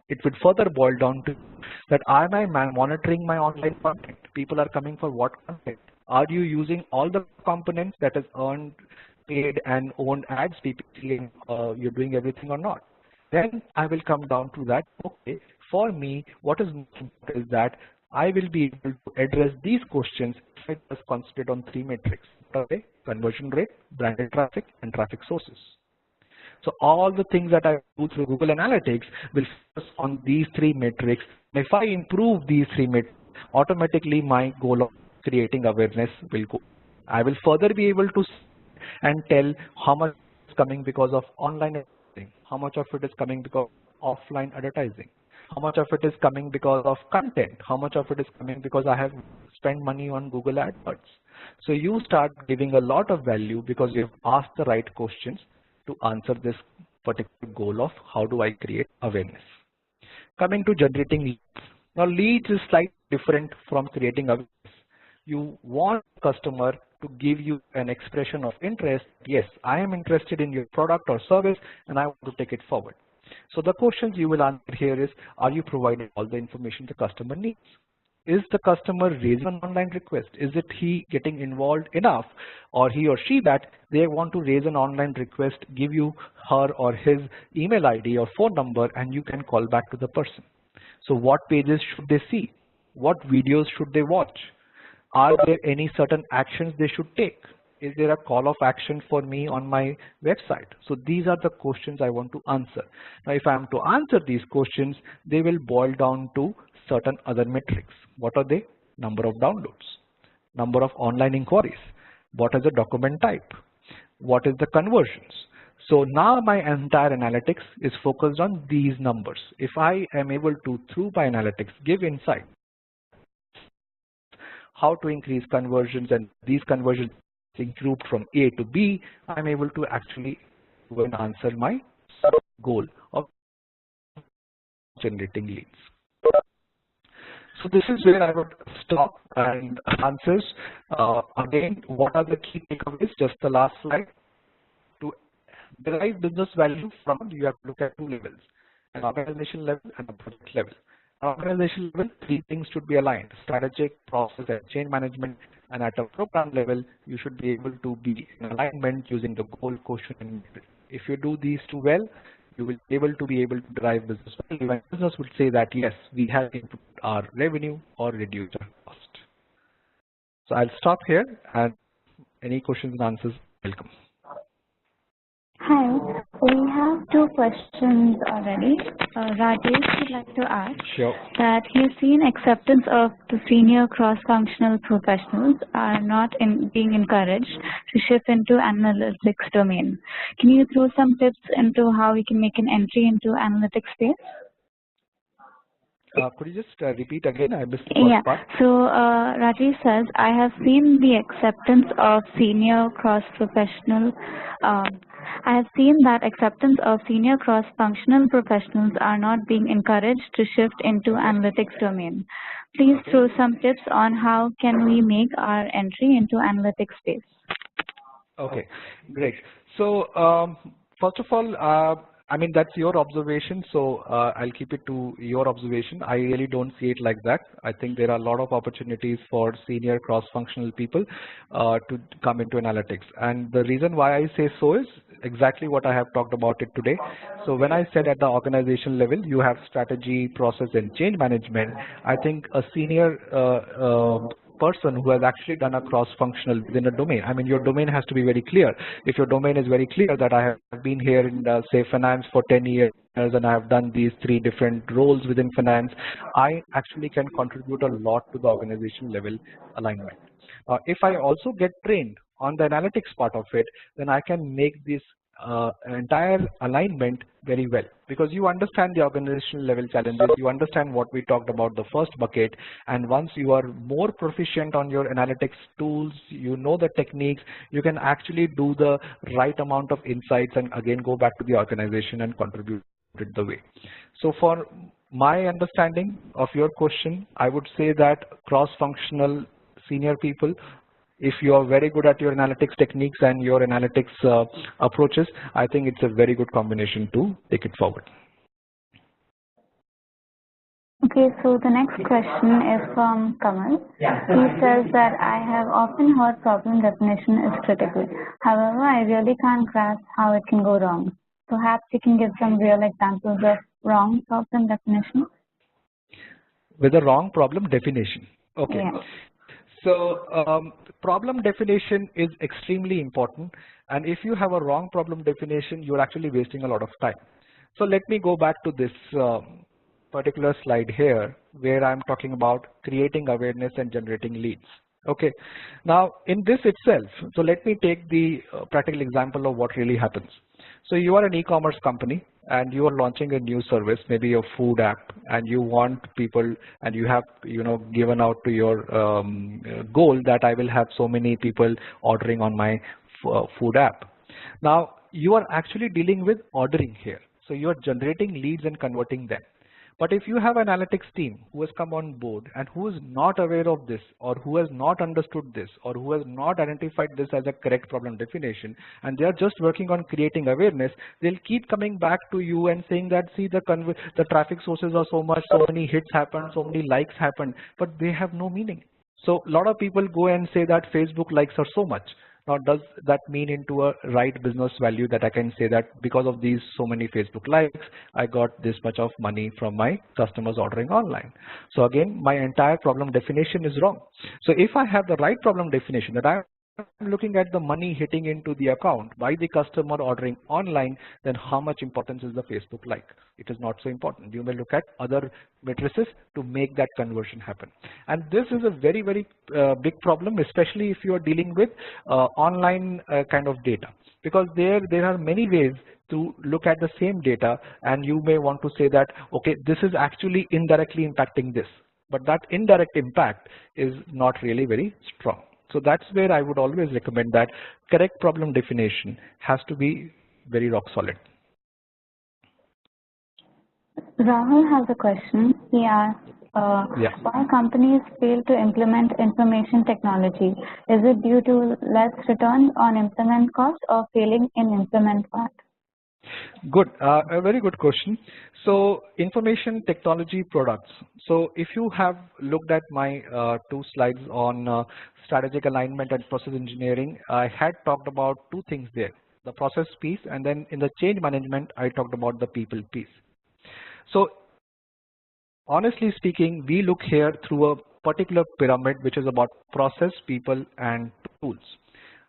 It would further boil down to that, am I monitoring my online content? People are coming for what content? Are you using all the components that is earned, paid and owned ads, PPC, you're doing everything or not? Then I will come down to that, okay, for me, what is important is that I will be able to address these questions if I just concentrate on 3 metrics: conversion rate, branded traffic, and traffic sources. So all the things that I do through Google Analytics will focus on these 3 metrics. If I improve these 3 metrics, automatically my goal of creating awareness will go. I will further be able to and tell how much is coming because of online advertising, how much of it is coming because of offline advertising, how much of it is coming because of content, how much of it is coming because I have spent money on Google AdWords. So you start giving a lot of value because you've asked the right questions to answer this particular goal of how do I create awareness. Coming to generating leads. Now leads is slightly different from creating awareness. You want the customer to give you an expression of interest. Yes, I am interested in your product or service and I want to take it forward. So the questions you will answer here is, are you providing all the information the customer needs? Is the customer raising an online request? Is it he getting involved enough, or he or she, that they want to raise an online request, give you her or his email ID or phone number and you can call back to the person? So what pages should they see? What videos should they watch? Are there any certain actions they should take? Is there a call of action for me on my website? So these are the questions I want to answer. Now, if I am to answer these questions, they will boil down to certain other metrics. What are they? Number of downloads, number of online inquiries, what is the document type, what is the conversions. So now my entire analytics is focused on these numbers. If I am able to, through my analytics, give insight how to increase conversions, and these conversions improved from A to B, I'm able to actually go and answer my goal of generating leads. So this is where I would stop and answers. Again, what are the key takeaways? Just the last slide. To derive business value from, you have to look at two levels, an organization level and a project level. Organization level, three things should be aligned: strategic, process, and change management. And at a program level, you should be able to be in alignment using the goal, quotient, and method. If you do these two well, you will be able to derive business value, and business will say that yes, we have improved our revenue or reduced our cost. So I'll stop here, and any questions and answers, welcome. Hi, we have two questions already. Rajesh would like to ask that he's seen acceptance of the senior cross-functional professionals are not being encouraged to shift into analytics domain. Can you throw some tips into how we can make an entry into analytics space? Could you just repeat again? I missed the first part. So Rajesh says, I have seen the acceptance of senior cross-professional. I have seen that acceptance of senior cross-functional professionals are not being encouraged to shift into analytics domain. Please throw some tips on how can we make our entry into analytics space. Okay, great. So first of all, I mean, that's your observation, so I'll keep it to your observation. I really don't see it like that. I think there are a lot of opportunities for senior cross-functional people to come into analytics. And the reason why I say so is exactly what I have talked about it today. So when I said at the organization level, you have strategy, process, and change management, I think a senior person who has actually done a cross-functional within a domain. I mean, your domain has to be very clear. If your domain is very clear that I have been here in, say, finance for 10 years and I have done these 3 different roles within finance, I actually can contribute a lot to the organization level alignment. If I also get trained on the analytics part of it, then I can make this entire alignment very well, because you understand the organizational level challenges, you understand what we talked about the first bucket, and once you are more proficient on your analytics tools, you know the techniques, you can actually do the right amount of insights and again go back to the organization and contribute it the way. So for my understanding of your question, I would say that cross-functional senior people, if you are very good at your analytics techniques and your analytics approaches, I think it's a very good combination to take it forward. Okay, so the next question is from Kamal. He says that I have often heard problem definition is critical. However, I really can't grasp how it can go wrong. Perhaps you can give some real examples of wrong problem definition. With a wrong problem definition. Okay. Yeah. So problem definition is extremely important, and if you have a wrong problem definition, you're actually wasting a lot of time. So let me go back to this particular slide here, where I'm talking about creating awareness and generating leads. Okay, now in this itself, so let me take the practical example of what really happens. So you are an e-commerce company and you are launching a new service, maybe a food app, and you want people, and you have given out to your goal that I will have so many people ordering on my food app. Now you are actually dealing with ordering here, so you are generating leads and converting them. But if you have an analytics team who has come on board and who is not aware of this, or who has not understood this, or who has not identified this as a correct problem definition, and they are just working on creating awareness, they'll keep coming back to you and saying that, see, the traffic sources are so much, so many hits happen, so many likes happen, but they have no meaning. So a lot of people go and say that Facebook likes are so much. Now, does that mean into a right business value that I can say that because of these so many Facebook likes, I got this much of money from my customers ordering online? So again, my entire problem definition is wrong. So if I have the right problem definition, that I'm looking at the money hitting into the account by the customer ordering online, then how much importance is the Facebook like? It is not so important. You may look at other matrices to make that conversion happen. And this is a very, very big problem, especially if you are dealing with online kind of data, because there are many ways to look at the same data, and you may want to say that, okay, this is actually indirectly impacting this, but that indirect impact is not really very strong. So that's where I would always recommend that correct problem definition has to be very rock solid. Rahul has a question. He asks, why companies fail to implement information technology? Is it due to less return on implement cost or failing in implement part? Good, a very good question. So information technology products. So if you have looked at my 2 slides on strategic alignment and process engineering, I had talked about 2 things there, the process piece, and then in the change management, I talked about the people piece. So honestly speaking, we look here through a particular pyramid, which is about process, people, and tools.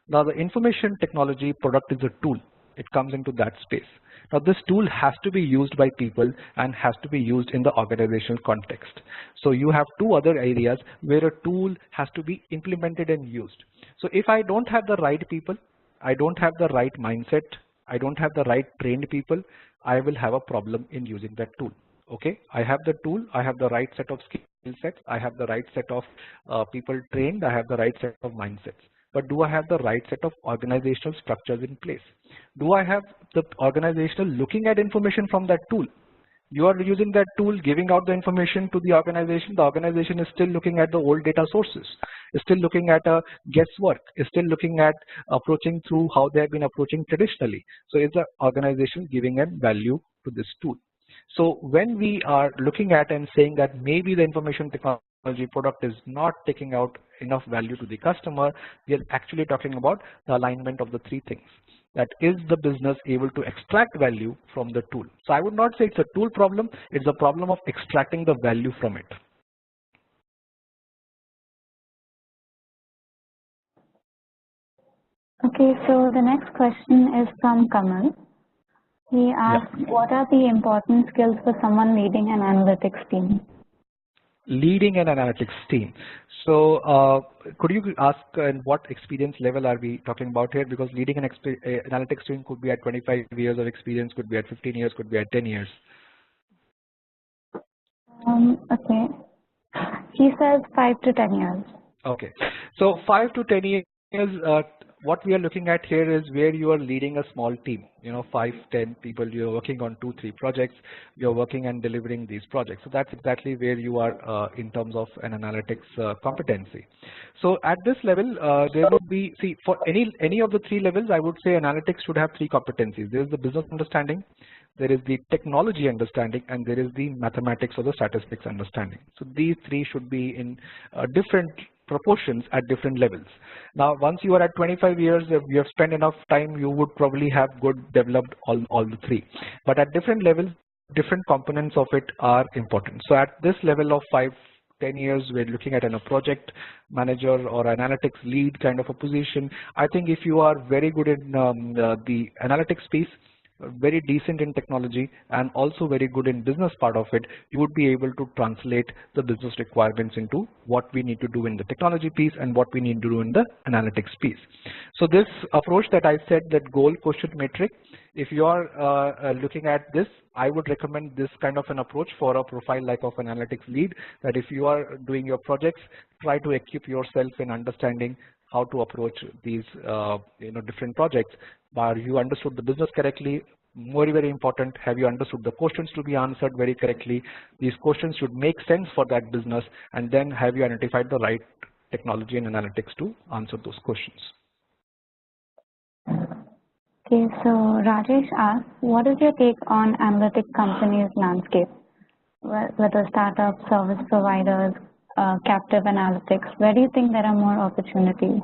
Now the information technology product is a tool. It comes into that space. Now this tool has to be used by people and has to be used in the organizational context. So you have 2 other areas where a tool has to be implemented and used. So if I don't have the right people, I don't have the right mindset, I don't have the right trained people, I will have a problem in using that tool. Okay, I have the tool, I have the right set of skill sets, I have the right set of people trained, I have the right set of mindsets. But do I have the right set of organizational structures in place? Do I have the organizational looking at information from that tool? You are using that tool, giving out the information to the organization is still looking at the old data sources, is still looking at a guesswork, is still looking at approaching through how they have been approaching traditionally. So is the organization giving a value to this tool? So when we are looking at and saying that maybe the information technology product is not taking out enough value to the customer, we are actually talking about the alignment of the 3 things. That is the business able to extract value from the tool. So I would not say it's a tool problem, it's a problem of extracting the value from it. Okay, so the next question is from Kamal. He asks, what are the important skills for someone leading an analytics team? Leading an analytics team. So could you ask what experience level are we talking about here? Because leading an analytics team could be at 25 years of experience, could be at 15 years, could be at 10 years. Okay. He says 5 to 10 years. Okay. So 5 to 10 years, what we are looking at here is where you are leading a small team, 5, 10 people, you're working on 2, 3 projects, you're working and delivering these projects. So that's exactly where you are in terms of an analytics competency. So at this level, there would be, see, for any of the 3 levels, I would say analytics should have 3 competencies. There is the business understanding, there is the technology understanding, and there is the mathematics or the statistics understanding. So these 3 should be in different proportions at different levels. Now, once you are at 25 years, if you have spent enough time, you would probably have good developed all the 3. But at different levels, different components of it are important. So at this level of 5, 10 years, we're looking at a project manager or analytics lead kind of a position. I think if you are very good in the analytics piece, very decent in technology, and also very good in business part of it, you would be able to translate the business requirements into what we need to do in the technology piece and what we need to do in the analytics piece. So this approach that I said, that goal quotient metric, if you are looking at this, I would recommend this kind of an approach for a profile like of analytics lead, that if you are doing your projects, try to equip yourself in understanding how to approach these different projects. But you understood the business correctly, very important, have you understood the questions to be answered very correctly? These questions should make sense for that business, and then have you identified the right technology and analytics to answer those questions. Okay, so Rajesh asks, what is your take on analytic companies landscape? Whether startups, service providers, captive analytics, where do you think there are more opportunities?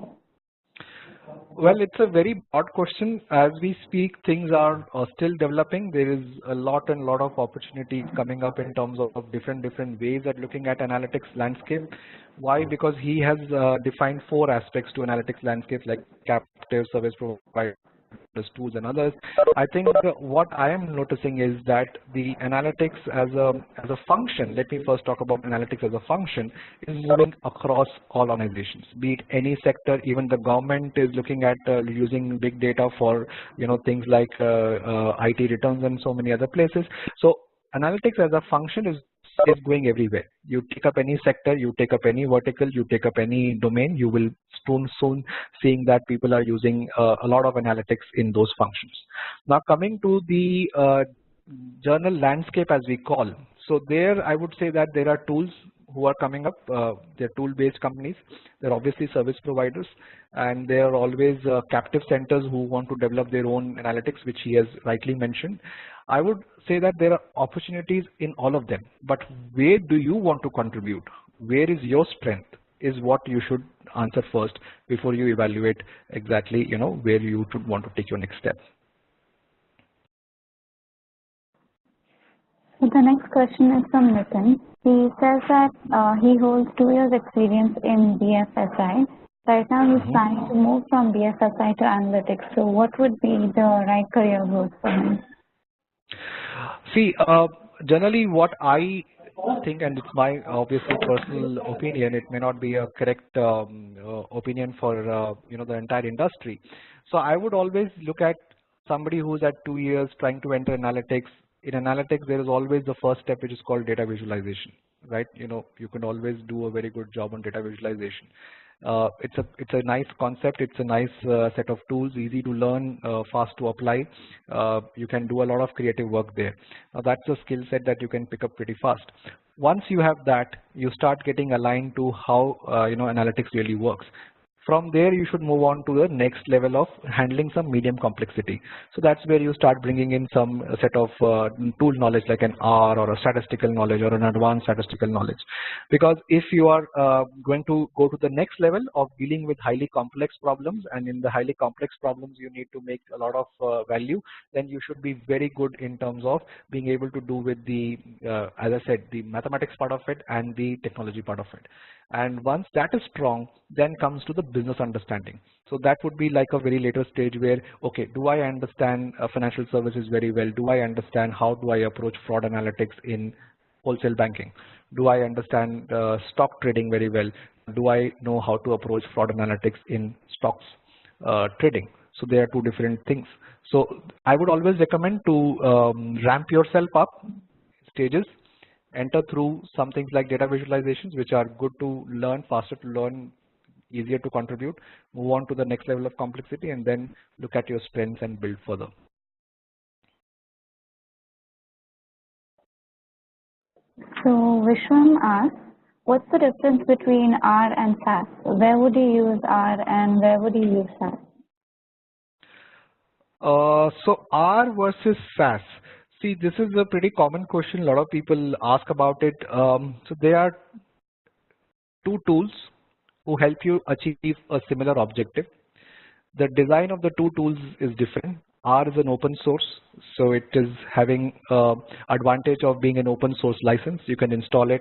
Well, it's a very broad question. As we speak, things are still developing. There is a lot of opportunity coming up in terms of different ways at looking at analytics landscape. Why? Because he has defined 4 aspects to analytics landscape, like captive, service provider, tools, and others. I think what I am noticing is that the analytics as a function, let me first talk about analytics as a function, is moving across all organizations, be it any sector. Even the government is looking at using big data for things like IT returns and so many other places. So analytics as a function is going everywhere. You take up any sector, you take up any vertical, you take up any domain, you will soon seeing that people are using a lot of analytics in those functions. Now coming to the journal landscape, as we call. So there I would say that there are tools who are coming up. They're tool-based companies. They're obviously service providers, and they are always captive centers who want to develop their own analytics, which he has rightly mentioned. I would say that there are opportunities in all of them, but where do you want to contribute? Where is your strength is what you should answer first before you evaluate exactly where you should want to take your next step. So the next question is from Nitin. He says that he holds 2 years experience in BFSI. Right now he's planning to move from BFSI to analytics. So what would be the right career growth for him? See, generally what I think, and it's my obviously personal opinion, it may not be a correct opinion for the entire industry. So I would always look at somebody who's at 2 years trying to enter analytics. In analytics, there is always the first step, which is called data visualization, right? You can always do a very good job on data visualization. It's a nice concept. It's a nice set of tools, easy to learn, fast to apply. You can do a lot of creative work there. Now that's a skill set that you can pick up pretty fast. Once you have that, you start getting aligned to how analytics really works. From there, you should move on to the next level of handling some medium complexity. So that's where you start bringing in some set of tool knowledge like an R or a statistical knowledge or an advanced statistical knowledge. Because if you are going to go to the next level of dealing with highly complex problems, and in the highly complex problems you need to make a lot of value, then you should be very good in terms of being able to do with the, as I said, the mathematics part of it and the technology part of it. And once that is strong, then comes to the business understanding. So that would be like a very later stage where, okay, do I understand financial services very well? Do I understand how do I approach fraud analytics in wholesale banking? Do I understand stock trading very well? Do I know how to approach fraud analytics in stocks trading? So there are 2 different things. So I would always recommend to ramp yourself up stages. Enter through some things like data visualizations, which are good to learn, faster to learn, easier to contribute. Move on to the next level of complexity, and then look at your strengths and build further. So Vishwan asks, what's the difference between R and SAS? Where would you use R and where would you use SAS? So R versus SAS. See, this is a pretty common question. A lot of people ask about it. So there are 2 tools who help you achieve a similar objective. The design of the 2 tools is different. R is an open source, so it is having advantage of being an open source license. You can install it.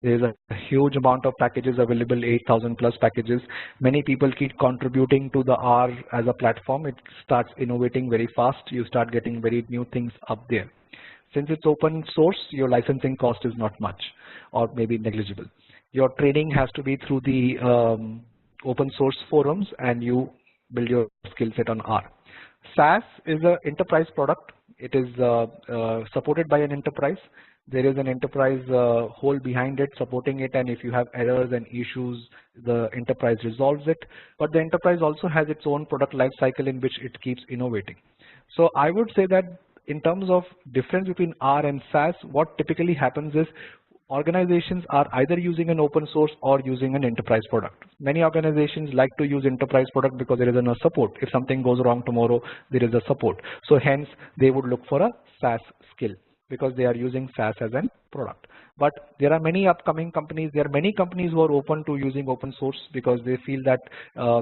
There is a huge amount of packages available, 8,000 plus packages. Many people keep contributing to the R as a platform. It starts innovating very fast. You start getting very new things up there. Since it's open source, your licensing cost is not much or maybe negligible. Your training has to be through the open source forums, and you build your skill set on R. SAS is an enterprise product. It is supported by an enterprise. There is an enterprise whole behind it supporting it, and if you have errors and issues, the enterprise resolves it. But the enterprise also has its own product life cycle in which it keeps innovating. So I would say that in terms of difference between R and SAS, what typically happens is organizations are either using an open source or using an enterprise product. Many organizations like to use enterprise product because there is a support. If something goes wrong tomorrow, there is a support. So hence they would look for a SAS skill because they are using SAS as a product. But there are many upcoming companies. There are many companies who are open to using open source because they feel that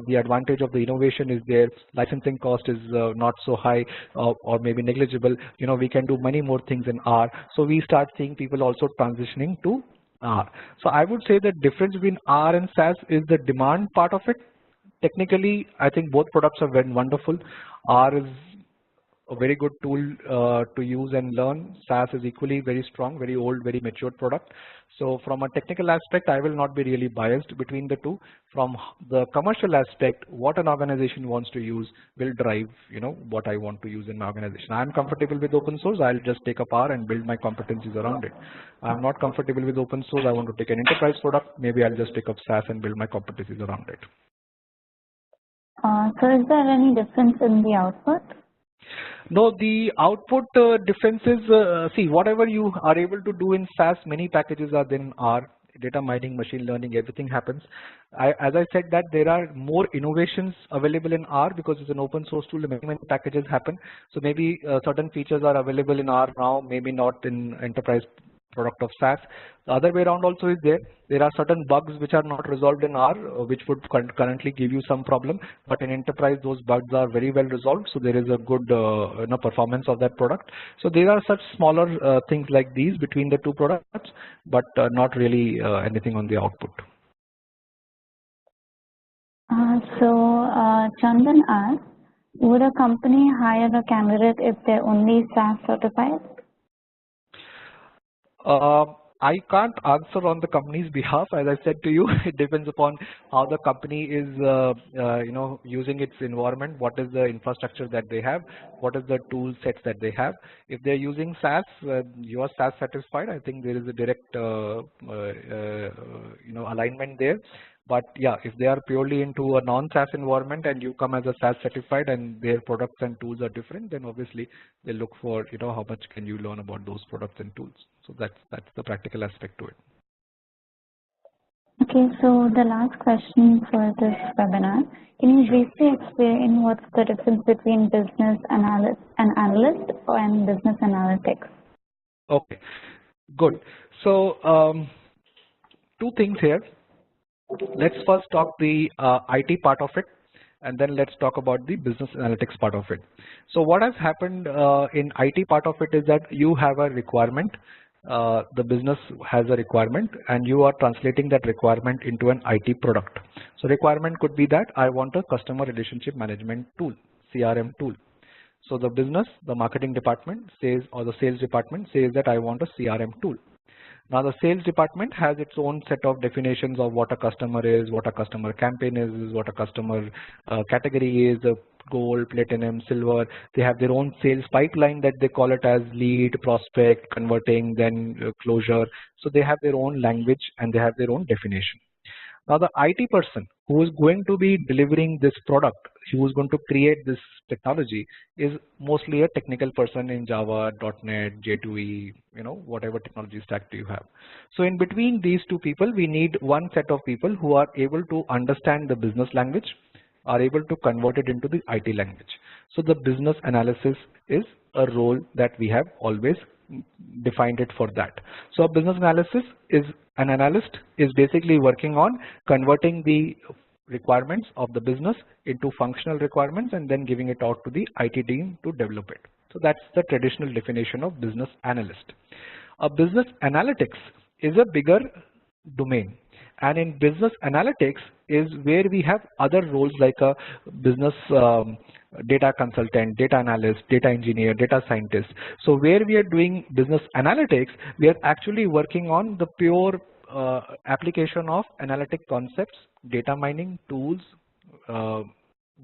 the advantage of the innovation is there. Licensing cost is not so high or maybe negligible. We can do many more things in R. So we start seeing people also transitioning to R. So I would say the difference between R and SaaS is the demand part of it. Technically, I think both products are very wonderful. R is a very good tool to use and learn. SaaS is equally very strong, very old, very mature product. So from a technical aspect, I will not be really biased between the two. From the commercial aspect, what an organization wants to use will drive, what I want to use in my organization. I'm comfortable with open source. I'll just take up R and build my competencies around it. I'm not comfortable with open source. I want to take an enterprise product. Maybe I'll just take up SaaS and build my competencies around it. So is there any difference in the output? No, the output differences, see, whatever you are able to do in SaaS, many packages are then R, data mining, machine learning, everything happens. As I said that there are more innovations available in R because it's an open source tool, many packages happen. So maybe certain features are available in R now, maybe not in enterprise product of SaaS. The other way around also is there. There are certain bugs which are not resolved in R, which would currently give you some problem. But in enterprise, those bugs are very well resolved. So there is a good performance of that product. So there are such smaller things like these between the two products, but not really anything on the output. Chandan asks, would a company hire a candidate if they're only SaaS certified? I can't answer on the company's behalf. As I said to you, it depends upon how the company is, using its environment. What is the infrastructure that they have? What is the tool sets that they have? If they're using SaaS, you are SaaS satisfied. I think there is a direct, alignment there. But yeah, if they are purely into a non-SaaS environment and you come as a SaaS certified and their products and tools are different, then obviously they look for, how much can you learn about those products and tools. So that's the practical aspect to it. Okay, so the last question for this webinar, can you briefly explain what's the difference between business analyst and business analytics? Okay, good. So two things here. Let's first talk the IT part of it, and then let's talk about the business analytics part of it. So what has happened in IT part of it is that you have a requirement, the business has a requirement, and you are translating that requirement into an IT product. So requirement could be that I want a customer relationship management tool, CRM tool. So the business, the marketing department says, or the sales department says that I want a CRM tool. Now the sales department has its own set of definitions of what a customer is, what a customer campaign is, what a customer category is, gold, platinum, silver. They have their own sales pipeline that they call it as lead, prospect, converting, then closure. So they have their own language and they have their own definition. Now the IT person who is going to be delivering this product, who is going to create this technology, is mostly a technical person in Java, .NET, J2E, whatever technology stack do you have. So in between these two people, we need one set of people who are able to understand the business language, are able to convert it into the IT language. So the business analysis is a role that we have always defined it for that. So a business analysis is an analyst is basically working on converting the requirements of the business into functional requirements and then giving it out to the IT team to develop it. So that's the traditional definition of business analyst. A business analytics is a bigger domain, and in business analytics is where we have other roles like a business data consultant, data analyst, data engineer, data scientist. So where we are doing business analytics, we are actually working on the pure application of analytic concepts, data mining tools,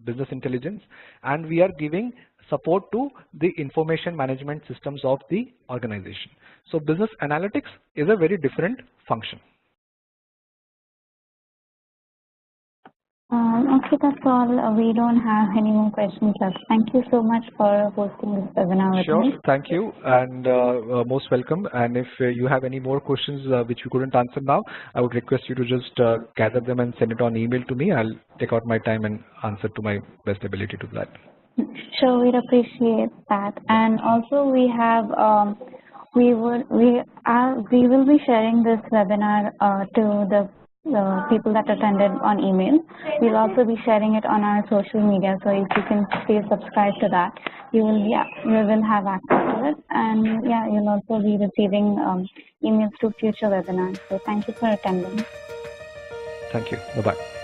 business intelligence, and we are giving support to the information management systems of the organization. So business analytics is a very different function. Okay, that's all. We don't have any more questions left. Thank you so much for hosting this webinar with me. Sure, thank you, and most welcome. And if you have any more questions which you couldn't answer now, I would request you to just gather them and send it on email to me. I'll take out my time and answer to my best ability to that. Sure, we'd appreciate that. And also we have we will be sharing this webinar to the people that attended on email. We'll also be sharing it on our social media, so if you can please subscribe to that, you will have access to it, and yeah, you'll also be receiving emails to future webinars. So thank you for attending. Thank you. Bye-bye.